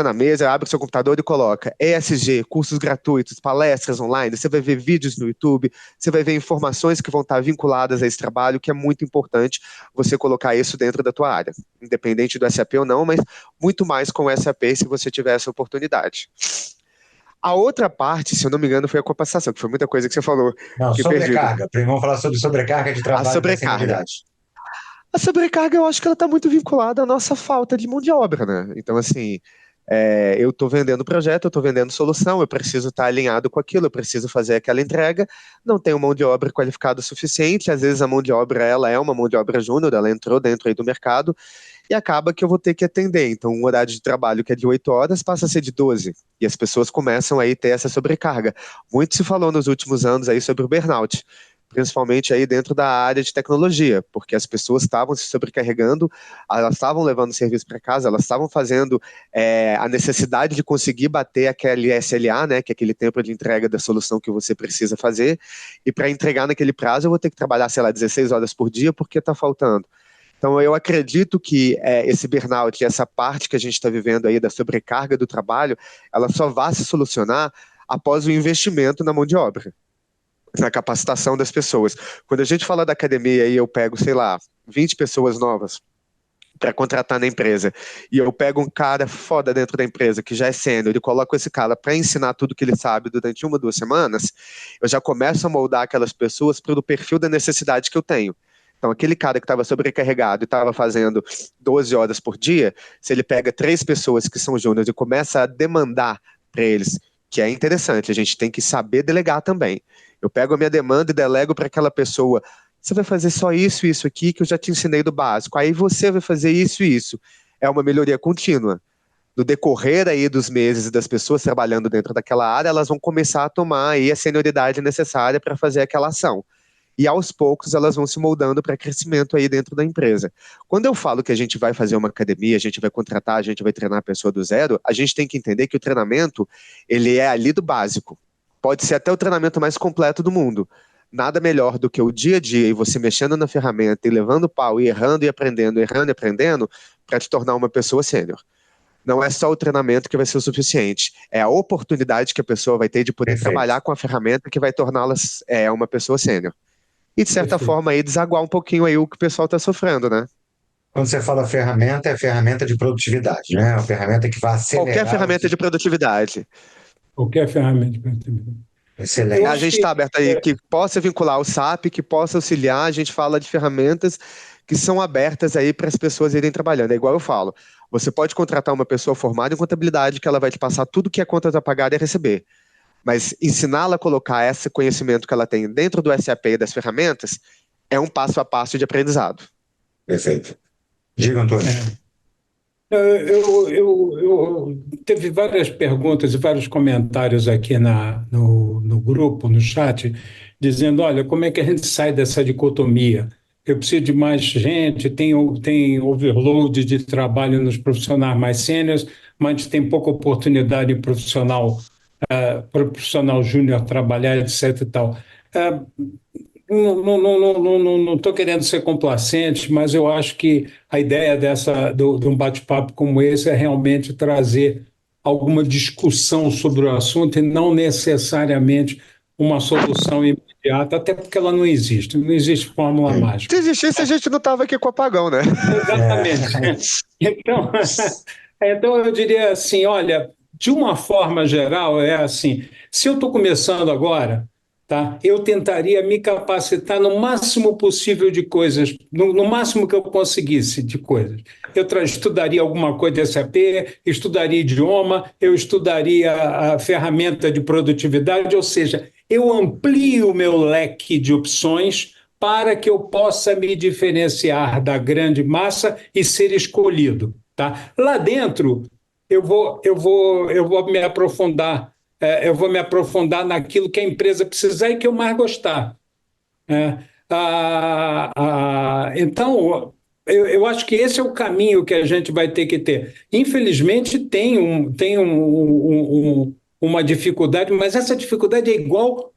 na mesa, abre o seu computador e coloca ESG, cursos gratuitos, palestras online, você vai ver vídeos no YouTube, você vai ver informações que vão estar vinculadas a esse trabalho, que é muito importante você colocar isso dentro da tua área, independente do SAP ou não, mas muito mais com o SAP se você tiver essa oportunidade. A outra parte, se eu não me engano, foi a compensação, que foi muita coisa que você falou. Não, sobrecarga. Primeiro vamos falar sobre sobrecarga de trabalho e senioridade. A sobrecarga, eu acho que ela está muito vinculada à nossa falta de mão de obra, né? Então, assim, eu estou vendendo projeto, eu estou vendendo solução, eu preciso estar alinhado com aquilo, eu preciso fazer aquela entrega, não tenho mão de obra qualificada o suficiente, às vezes a mão de obra, ela é uma mão de obra júnior, ela entrou dentro aí do mercado, e acaba que eu vou ter que atender. Então, um horário de trabalho que é de 8 horas passa a ser de 12, e as pessoas começam aí a ter essa sobrecarga. Muito se falou nos últimos anos aí sobre o burnout, principalmente aí dentro da área de tecnologia, porque as pessoas estavam se sobrecarregando, elas estavam levando serviço para casa, elas estavam fazendo a necessidade de conseguir bater aquele SLA, né, que é aquele tempo de entrega da solução que você precisa fazer, e para entregar naquele prazo eu vou ter que trabalhar, sei lá, 16 horas por dia porque está faltando. Então, eu acredito que esse burnout, essa parte que a gente está vivendo aí da sobrecarga do trabalho, ela só vai se solucionar após o investimento na mão de obra, na capacitação das pessoas. Quando a gente fala da academia e eu pego, sei lá, 20 pessoas novas para contratar na empresa, e eu pego um cara foda dentro da empresa, que já é sênior, e coloco esse cara para ensinar tudo que ele sabe durante 1 ou 2 semanas, eu já começo a moldar aquelas pessoas pelo perfil da necessidade que eu tenho. Então, aquele cara que estava sobrecarregado e estava fazendo 12 horas por dia, se ele pega 3 pessoas que são júniores e começa a demandar para eles, que é interessante, a gente tem que saber delegar também. Eu pego a minha demanda e delego para aquela pessoa. Você vai fazer só isso e isso aqui que eu já te ensinei do básico. Aí você vai fazer isso e isso. É uma melhoria contínua. No decorrer aí dos meses e das pessoas trabalhando dentro daquela área, elas vão começar a tomar aí a senioridade necessária para fazer aquela ação. E aos poucos elas vão se moldando para crescimento aí dentro da empresa. Quando eu falo que a gente vai fazer uma academia, a gente vai contratar, a gente vai treinar a pessoa do zero, a gente tem que entender que o treinamento, ele é ali do básico. Pode ser até o treinamento mais completo do mundo. Nada melhor do que o dia a dia e você mexendo na ferramenta e levando pau e errando e aprendendo, para te tornar uma pessoa sênior. Não é só o treinamento que vai ser o suficiente, é a oportunidade que a pessoa vai ter de poder trabalhar com a ferramenta que vai torná-las uma pessoa sênior. E, de certa forma, aí, desaguar um pouquinho aí o que o pessoal está sofrendo, né? Quando você fala ferramenta, é ferramenta de produtividade, né? Uma ferramenta que vai acelerar... Qualquer ferramenta de produtividade. Qualquer ferramenta de produtividade. Excelente. A gente está aberto aí, que possa vincular o SAP, que possa auxiliar, a gente fala de ferramentas que são abertas aí para as pessoas irem trabalhando. É igual eu falo, você pode contratar uma pessoa formada em contabilidade que ela vai te passar tudo que é contas a pagar e a receber. Mas ensiná-la a colocar esse conhecimento que ela tem dentro do SAP e das ferramentas é um passo a passo de aprendizado. Perfeito. Diga, Antônio. Teve várias perguntas e vários comentários aqui no grupo, no chat, dizendo, olha, como é que a gente sai dessa dicotomia? eu preciso de mais gente, tem overload de trabalho nos profissionais mais sêniores, mas tem pouca oportunidade para o profissional júnior trabalhar, etc. e tal. É, não estou querendo ser complacente, mas eu acho que a ideia de um bate-papo como esse é realmente trazer alguma discussão sobre o assunto e não necessariamente uma solução imediata, até porque ela não existe. Não existe fórmula mágica. Se existisse, a gente não estava aqui com o apagão, né? Exatamente. Então, então, eu diria assim, olha, de uma forma geral, é assim, se eu estou começando agora, tá, eu tentaria me capacitar no máximo possível de coisas, no máximo que eu conseguisse de coisas. Eu estudaria alguma coisa de SAP, estudaria idioma, eu estudaria a ferramenta de produtividade, ou seja, eu amplio o meu leque de opções para que eu possa me diferenciar da grande massa e ser escolhido, tá? Lá dentro, eu vou me aprofundar, eu vou me aprofundar naquilo que a empresa precisar e que eu mais gostar, né? Então, eu acho que esse é o caminho que a gente vai ter que ter. Infelizmente, uma dificuldade, mas essa dificuldade é igual,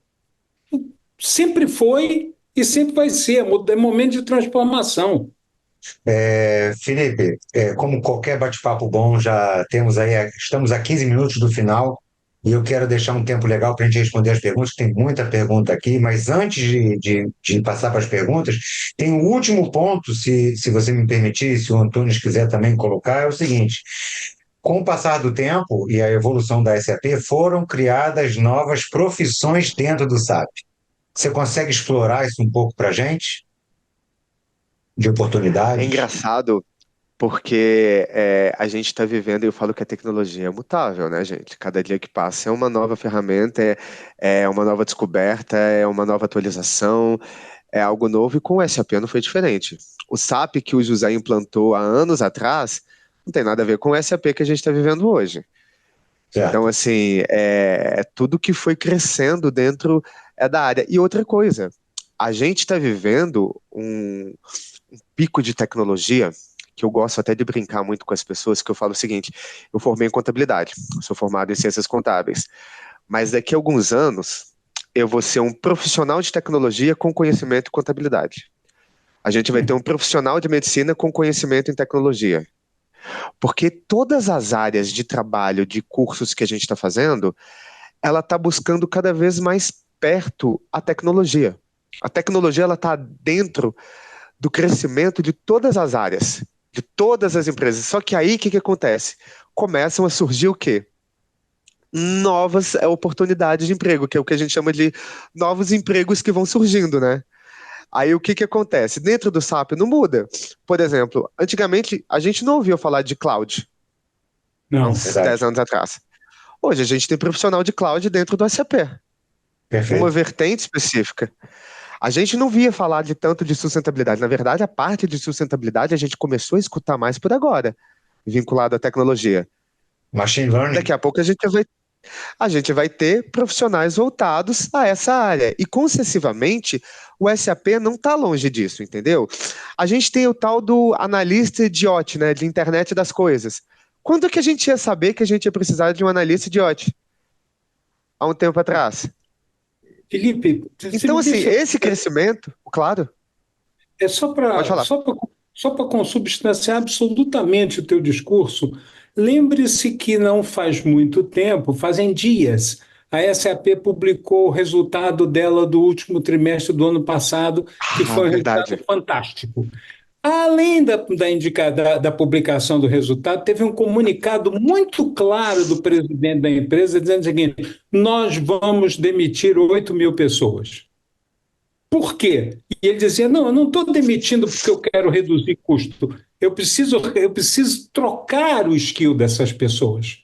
sempre foi e sempre vai ser, é momento de transformação. Felipe, como qualquer bate-papo bom, já temos aí, estamos a 15 minutos do final e eu quero deixar um tempo legal para a gente responder as perguntas, tem muita pergunta aqui, mas antes de passar para as perguntas, tem um último ponto, se você me permitir, se o Antunes quiser também colocar, é o seguinte: com o passar do tempo e a evolução da SAP, foram criadas novas profissões dentro do SAP. Você consegue explorar isso um pouco para a gente? De É oportunidades? engraçado porque a gente está vivendo, e eu falo que a tecnologia é mutável, né, gente? Cada dia que passa é uma nova ferramenta, é uma nova descoberta, é uma nova atualização, é algo novo, e com o SAP não foi diferente. O SAP que o José implantou há anos atrás não tem nada a ver com o SAP que a gente está vivendo hoje. Então, Certo. assim, é tudo que foi crescendo dentro da área. E outra coisa, a gente está vivendo um pico de tecnologia que eu gosto até de brincar muito com as pessoas, que eu falo o seguinte: eu formei em contabilidade, sou formado em ciências contábeis, mas daqui a alguns anos eu vou ser um profissional de tecnologia com conhecimento em contabilidade. A gente vai ter um profissional de medicina com conhecimento em tecnologia. Porque todas as áreas de trabalho, de cursos que a gente está fazendo, ela está buscando cada vez mais perto a tecnologia. A tecnologia ela está dentro do crescimento de todas as áreas, de todas as empresas. Só que aí o que acontece? Começam a surgir o quê? Novas oportunidades de emprego, que é o que a gente chama de novos empregos que vão surgindo, né? Aí o que acontece? Dentro do SAP não muda. Por exemplo, antigamente a gente não ouvia falar de cloud, há Não. uns Verdade. 10 anos atrás. Hoje a gente tem profissional de cloud dentro do SAP, uma Perfeito. vertente específica. A gente não via falar de tanto de sustentabilidade. Na verdade, a parte de sustentabilidade a gente começou a escutar mais por agora, vinculado à tecnologia. Machine Learning. Daqui a pouco a gente vai ter profissionais voltados a essa área. E, concessivamente, o SAP não está longe disso, entendeu? A gente tem o tal do analista de IoT, né, de internet das coisas. Quando é que a gente ia saber que a gente ia precisar de um analista de IoT? Há um tempo atrás. Felipe, você Então, me assim, deixa. esse crescimento, claro, É só pode para falar. consubstanciar absolutamente o teu discurso. Lembre-se que não faz muito tempo, fazem dias, a SAP publicou o resultado dela do último trimestre do ano passado, que Ah, foi um resultado verdade. fantástico. Além da publicação do resultado, teve um comunicado muito claro do presidente da empresa dizendo o seguinte: nós vamos demitir 8.000 pessoas. Por quê? E ele dizia: não, eu não estou demitindo porque eu quero reduzir custo. Eu preciso trocar o skill dessas pessoas.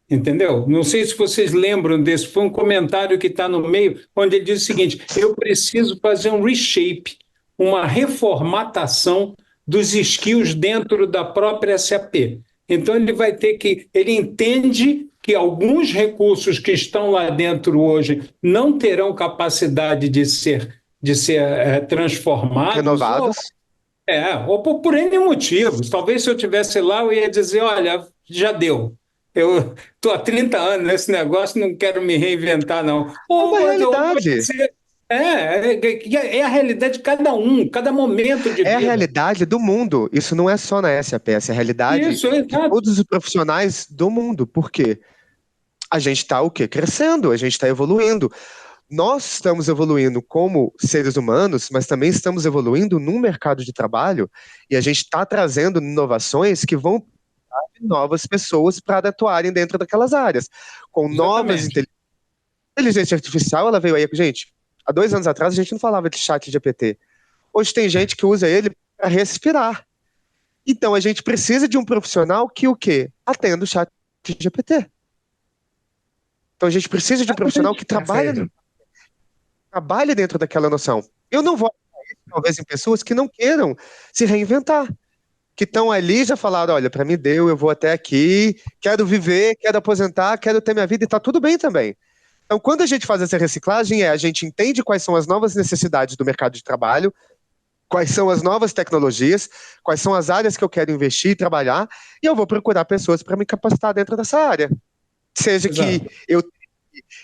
Entendeu? Não sei se vocês lembram desse, foi um comentário que está no meio, onde ele diz o seguinte: eu preciso fazer um reshape, uma reformatação dos skills dentro da própria SAP. Então ele entende que alguns recursos que estão lá dentro hoje não terão capacidade de ser de ser transformados, Renovados. ou por N motivos. Talvez se eu tivesse lá, eu ia dizer, olha, já deu. Eu estou há 30 anos nesse negócio, não quero me reinventar, não. É uma Ou realidade. é a realidade de cada um, cada momento de É a vida. realidade do mundo. Isso não é só na SAP, essa é a realidade Isso, de exato. todos os profissionais do mundo. Por quê? A gente está o quê? Crescendo, a gente está evoluindo. Nós estamos evoluindo como seres humanos, mas também estamos evoluindo no mercado de trabalho e a gente está trazendo inovações que vão trazer novas pessoas para atuarem dentro daquelas áreas. Com novas Exatamente. inteligência artificial, ela veio aí, gente, há 2 anos atrás a gente não falava de chat GPT. Hoje tem gente que usa ele para respirar. Então a gente precisa de um profissional que o quê? Atenda o chat GPT. Então a gente precisa de um profissional que Perfeito. trabalhe dentro daquela noção. Eu não vou apoiar isso, talvez, em pessoas que não queiram se reinventar, que estão ali e já falaram, olha, para mim deu, eu vou até aqui, quero viver, quero aposentar, quero ter minha vida e está tudo bem também. Então, quando a gente faz essa reciclagem, a gente entende quais são as novas necessidades do mercado de trabalho, quais são as novas tecnologias, quais são as áreas que eu quero investir e trabalhar, e eu vou procurar pessoas para me capacitar dentro dessa área. Seja que Exato. eu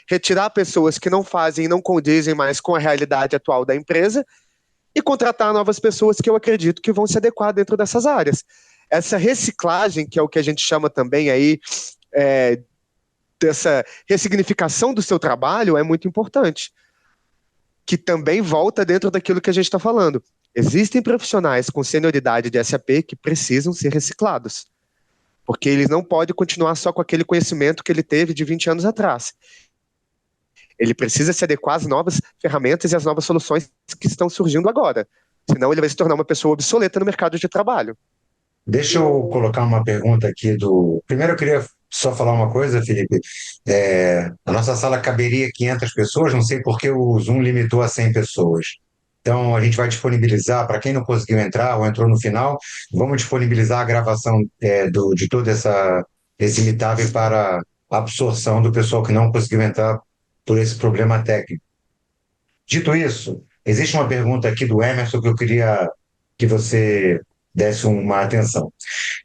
retirar pessoas que não fazem e não condizem mais com a realidade atual da empresa e contratar novas pessoas que eu acredito que vão se adequar dentro dessas áreas. Essa reciclagem, que é o que a gente chama também aí, dessa ressignificação do seu trabalho, é muito importante. Que também volta dentro daquilo que a gente está falando. Existem profissionais com senioridade de SAP que precisam ser reciclados, porque eles não podem continuar só com aquele conhecimento que ele teve de 20 anos atrás. Ele precisa se adequar às novas ferramentas e às novas soluções que estão surgindo agora. Senão ele vai se tornar uma pessoa obsoleta no mercado de trabalho. Deixa eu colocar uma pergunta aqui do. Primeiro, eu queria só falar uma coisa, Felipe. A nossa sala caberia 500 pessoas, não sei por que o Zoom limitou a 100 pessoas. Então, a gente vai disponibilizar, para quem não conseguiu entrar ou entrou no final, vamos disponibilizar a gravação de todo esse meetup para absorção do pessoal que não conseguiu entrar por esse problema técnico. Dito isso, existe uma pergunta aqui do Emerson que eu queria que você desse uma atenção.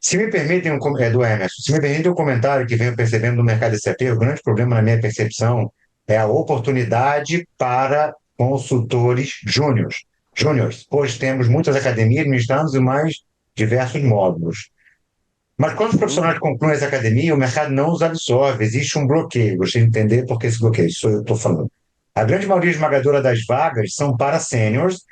Se me permitem, é do Emerson, se me permitem um comentário que venho percebendo no mercado SAP, o grande problema na minha percepção é a oportunidade para consultores júniores, pois temos muitas academias ministrando e mais diversos módulos. Mas quando os profissionais concluem essa academia, o mercado não os absorve, existe um bloqueio. Gostaria de entender por que esse bloqueio, isso eu estou falando. A grande maioria esmagadora das vagas são para sêniores.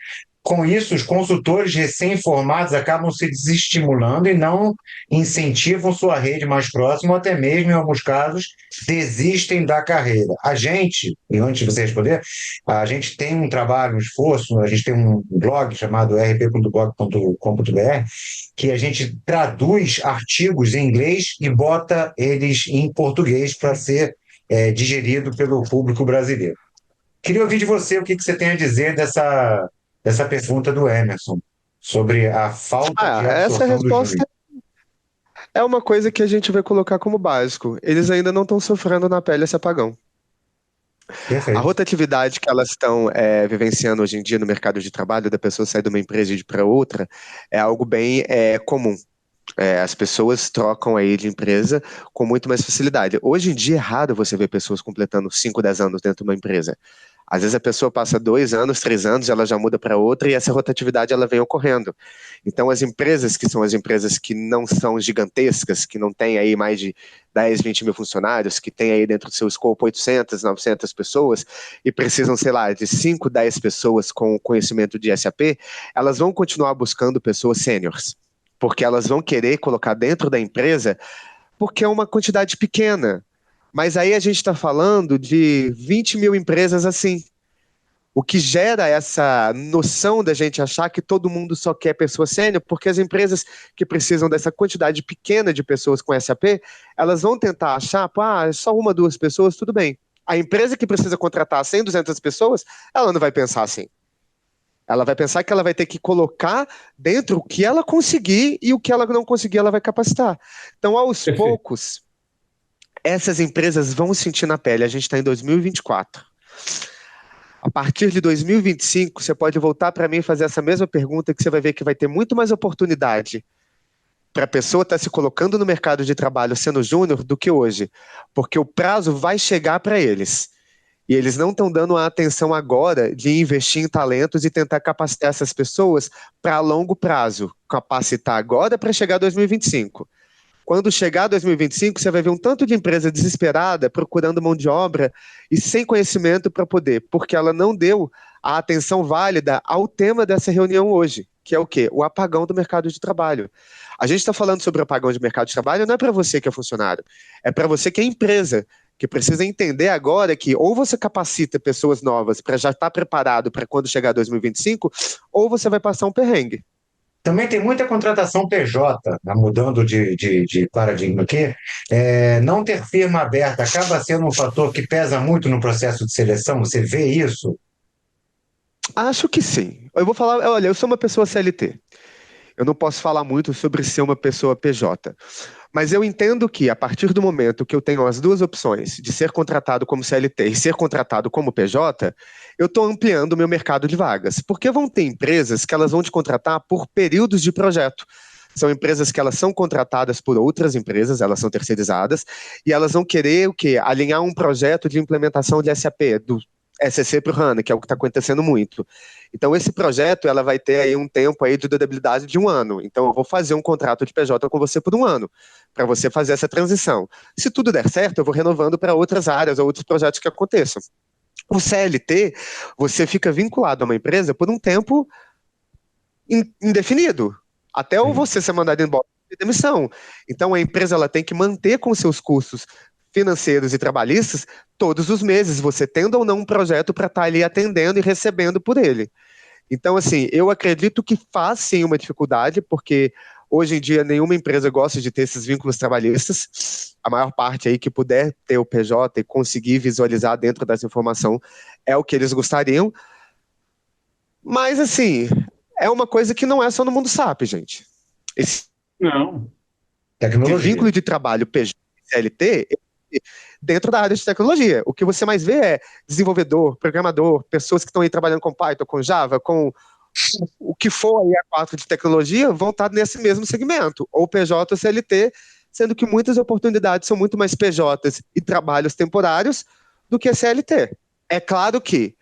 Com isso, os consultores recém-formados acabam se desestimulando e não incentivam sua rede mais próxima, ou até mesmo, em alguns casos, desistem da carreira. A gente, e antes de você responder, a gente tem um trabalho, um esforço, a gente tem um blog chamado rp.blog.com.br, que a gente traduz artigos em inglês e bota eles em português para ser digerido pelo público brasileiro. Queria ouvir de você o que você tem a dizer dessa pergunta do Emerson, sobre a falta de Essa absorção do resposta júnior. é uma coisa que a gente vai colocar como básico. Eles ainda não estão sofrendo na pele esse apagão. A Perfeito. rotatividade que elas estão vivenciando hoje em dia no mercado de trabalho, da pessoa sair de uma empresa e ir para outra, é algo bem comum. As pessoas trocam aí de empresa com muito mais facilidade. Hoje em dia é raro você ver pessoas completando 5, 10 anos dentro de uma empresa. Às vezes a pessoa passa 2 anos, 3 anos, ela já muda para outra e essa rotatividade ela vem ocorrendo. Então as empresas que são as empresas que não são gigantescas, que não têm aí mais de 10, 20 mil funcionários, que têm aí dentro do seu escopo 800, 900 pessoas e precisam, sei lá, de 5, 10 pessoas com conhecimento de SAP, elas vão continuar buscando pessoas sêniores, porque elas vão querer colocar dentro da empresa porque é uma quantidade pequena. Mas aí a gente está falando de 20 mil empresas assim, o que gera essa noção da gente achar que todo mundo só quer pessoa sênior, porque as empresas que precisam dessa quantidade pequena de pessoas com SAP, elas vão tentar achar, é só 1, 2 pessoas, tudo bem. A empresa que precisa contratar 100, 200 pessoas, ela não vai pensar assim. Ela vai pensar que ela vai ter que colocar dentro o que ela conseguir e o que ela não conseguir ela vai capacitar. Então, aos Perfeito. poucos, essas empresas vão sentir na pele. A gente está em 2024. A partir de 2025, você pode voltar para mim e fazer essa mesma pergunta que você vai ver que vai ter muito mais oportunidade para a pessoa estar se colocando no mercado de trabalho sendo júnior do que hoje, porque o prazo vai chegar para eles. E eles não estão dando a atenção agora de investir em talentos e tentar capacitar essas pessoas para longo prazo. Capacitar agora para chegar a 2025. Quando chegar a 2025, você vai ver um tanto de empresa desesperada procurando mão de obra e sem conhecimento para poder, porque ela não deu a atenção válida ao tema dessa reunião hoje, que é o quê? O apagão do mercado de trabalho. A gente está falando sobre o apagão de mercado de trabalho, não é para você que é funcionário, é para você que é empresa, que precisa entender agora que ou você capacita pessoas novas para já estar preparado para quando chegar 2025, ou você vai passar um perrengue. Também tem muita contratação PJ, né, mudando de paradigma aqui. Não ter firma aberta acaba sendo um fator que pesa muito no processo de seleção. Você vê isso? Acho que sim. Eu vou falar, olha, eu sou uma pessoa CLT. Eu não posso falar muito sobre ser uma pessoa PJ. Mas eu entendo que, a partir do momento que eu tenho as duas opções de ser contratado como CLT e ser contratado como PJ, eu estou ampliando o meu mercado de vagas. Porque vão ter empresas que elas vão te contratar por períodos de projeto. São empresas que elas são contratadas por outras empresas, elas são terceirizadas, e elas vão querer o quê? Alinhar um projeto de implementação de SAP, do SCC para o HANA, que é o que está acontecendo muito. Então, esse projeto ela vai ter aí um tempo aí de durabilidade de 1 ano. Então, eu vou fazer um contrato de PJ com você por 1 ano, para você fazer essa transição. Se tudo der certo, eu vou renovando para outras áreas ou outros projetos que aconteçam. O CLT, você fica vinculado a uma empresa por um tempo indefinido, até ou você ser mandado embora de demissão. Então, a empresa ela tem que manter com seus custos financeiros e trabalhistas todos os meses, você tendo ou não um projeto para estar ali atendendo e recebendo por ele. Então, assim, eu acredito que faz sim uma dificuldade, porque hoje em dia nenhuma empresa gosta de ter esses vínculos trabalhistas. A maior parte aí que puder ter o PJ e conseguir visualizar dentro dessa informação é o que eles gostariam. Mas, assim, é uma coisa que não é só no mundo SAP, gente. Esse Não. Tecnologia. vínculo de trabalho PJ e CLT dentro da área de tecnologia. O que você mais vê é desenvolvedor, programador, pessoas que estão aí trabalhando com Python, com Java, com o que for aí a 4 de tecnologia, vão estar nesse mesmo segmento, ou PJ ou CLT, sendo que muitas oportunidades são muito mais PJs e trabalhos temporários do que CLT. É claro que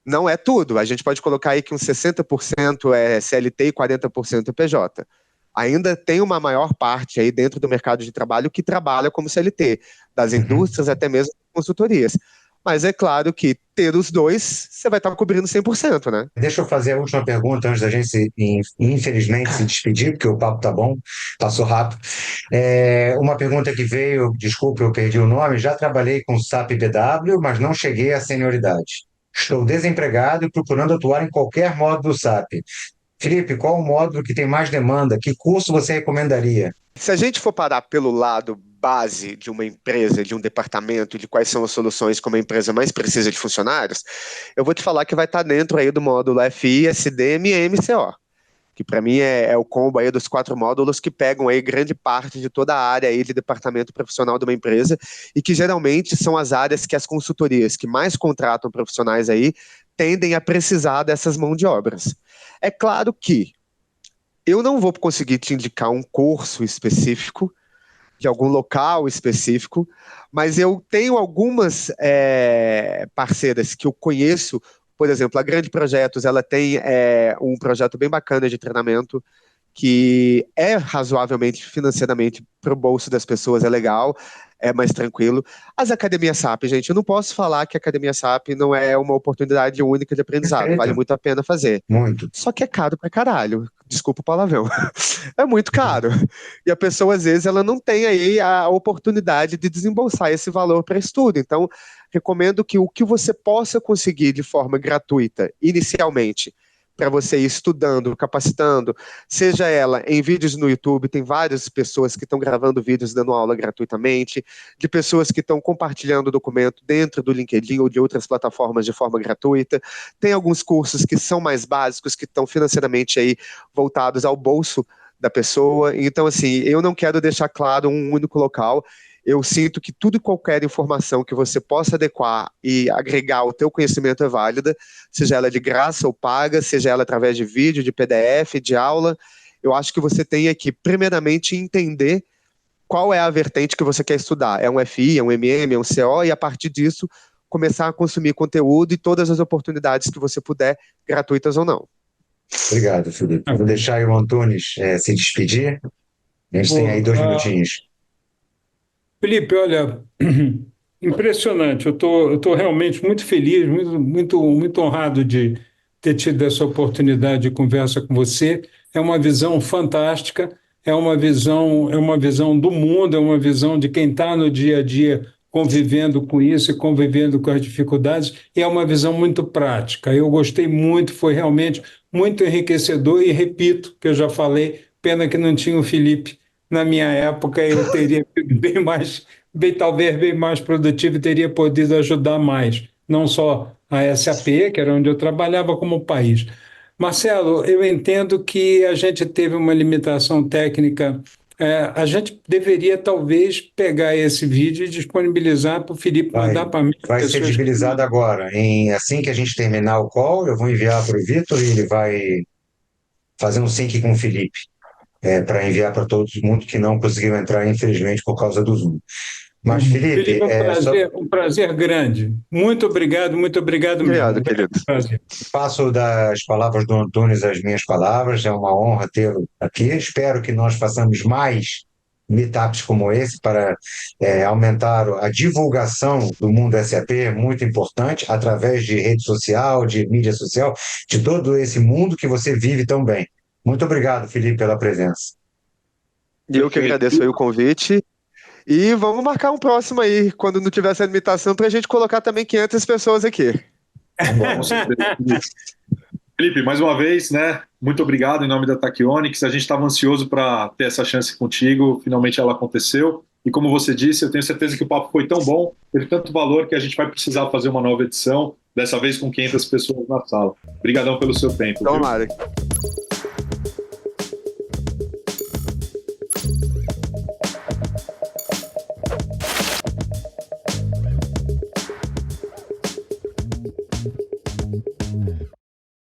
não é tudo, a gente pode colocar aí que uns 60% é CLT e 40% é PJ. Ainda tem uma maior parte aí dentro do mercado de trabalho que trabalha como CLT, das indústrias até mesmo consultorias. Mas é claro que ter os dois, você vai estar cobrindo 100%, né? Deixa eu fazer a última pergunta antes da gente, infelizmente, se despedir, porque o papo tá bom, passou rápido. Uma pergunta que veio, desculpa, eu perdi o nome. Já trabalhei com SAP BW, mas não cheguei à senioridade. Estou desempregado e procurando atuar em qualquer módulo SAP. Felipe, qual o módulo que tem mais demanda? Que curso você recomendaria? Se a gente for parar pelo lado base de uma empresa, de um departamento, de quais são as soluções que uma empresa mais precisa de funcionários, eu vou te falar que vai estar dentro aí do módulo FI, SDM e MCO, que para mim é o combo aí dos 4 módulos que pegam aí grande parte de toda a área aí de departamento profissional de uma empresa e que geralmente são as áreas que as consultorias que mais contratam profissionais aí tendem a precisar dessas mãos de obras. É claro que eu não vou conseguir te indicar um curso específico de algum local específico, mas eu tenho algumas parceiras que eu conheço, por exemplo, a Grande Projetos, ela tem um projeto bem bacana de treinamento que é razoavelmente financeiramente para o bolso das pessoas, é legal, é mais tranquilo. As academias SAP, gente, eu não posso falar que a academia SAP não é uma oportunidade única de aprendizado, vale Perfeito. muito a pena fazer. Muito. Só que é caro pra caralho, desculpa o palavrão. É muito caro. E a pessoa, às vezes, ela não tem aí a oportunidade de desembolsar esse valor para estudo. Então, recomendo que o que você possa conseguir de forma gratuita, inicialmente, para você ir estudando, capacitando, seja ela em vídeos no YouTube, tem várias pessoas que estão gravando vídeos dando aula gratuitamente, de pessoas que estão compartilhando o documento dentro do LinkedIn ou de outras plataformas de forma gratuita, tem alguns cursos que são mais básicos, que estão financeiramente aí voltados ao bolso da pessoa, então assim, eu não quero deixar claro um único local, eu sinto que tudo e qualquer informação que você possa adequar e agregar ao teu conhecimento é válida, seja ela de graça ou paga, seja ela através de vídeo, de PDF, de aula. Eu acho que você tem que, primeiramente, entender qual é a vertente que você quer estudar. É um FI, é um MM, é um CO, e a partir disso, começar a consumir conteúdo e todas as oportunidades que você puder, gratuitas ou não. Obrigado, Felipe. Vou deixar aí o Antunes se despedir. A gente tem aí 2 minutinhos. Felipe, olha, impressionante. Eu tô realmente muito feliz, muito honrado de ter tido essa oportunidade de conversa com você. É uma visão fantástica, é uma visão do mundo, é uma visão de quem está no dia a dia convivendo com isso e convivendo com as dificuldades, e é uma visão muito prática. Eu gostei muito, foi realmente muito enriquecedor e repito, que eu já falei, pena que não tinha o Felipe na minha época, eu teria sido talvez bem mais produtivo e teria podido ajudar mais, não só a SAP, que era onde eu trabalhava, como o país. Marcelo, eu entendo que a gente teve uma limitação técnica. A gente deveria talvez pegar esse vídeo e disponibilizar para o Felipe mandar para mim. Vai ser disponibilizado agora. Assim que a gente terminar o call, eu vou enviar para o Vitor e ele vai fazer um sync com o Felipe, para enviar para todo mundo que não conseguiu entrar, infelizmente, por causa do Zoom. Mas, Felipe, um prazer grande. Muito obrigado mesmo. Obrigado, querido. Prazer. Passo das palavras do Antunes às minhas palavras, é uma honra tê-lo aqui. Espero que nós façamos mais meetups como esse para aumentar a divulgação do mundo SAP, muito importante, através de rede social, de mídia social, de todo esse mundo que você vive tão bem. Muito obrigado, Felipe, pela presença. Eu que agradeço aí o convite. E vamos marcar um próximo aí, quando não tiver essa limitação, para a gente colocar também 500 pessoas aqui. Felipe, mais uma vez, né? Muito obrigado em nome da Tachyonics. A gente estava ansioso para ter essa chance contigo, finalmente ela aconteceu. E como você disse, eu tenho certeza que o papo foi tão bom, teve tanto valor, que a gente vai precisar fazer uma nova edição, dessa vez com 500 pessoas na sala. Obrigadão pelo seu tempo. Tomara.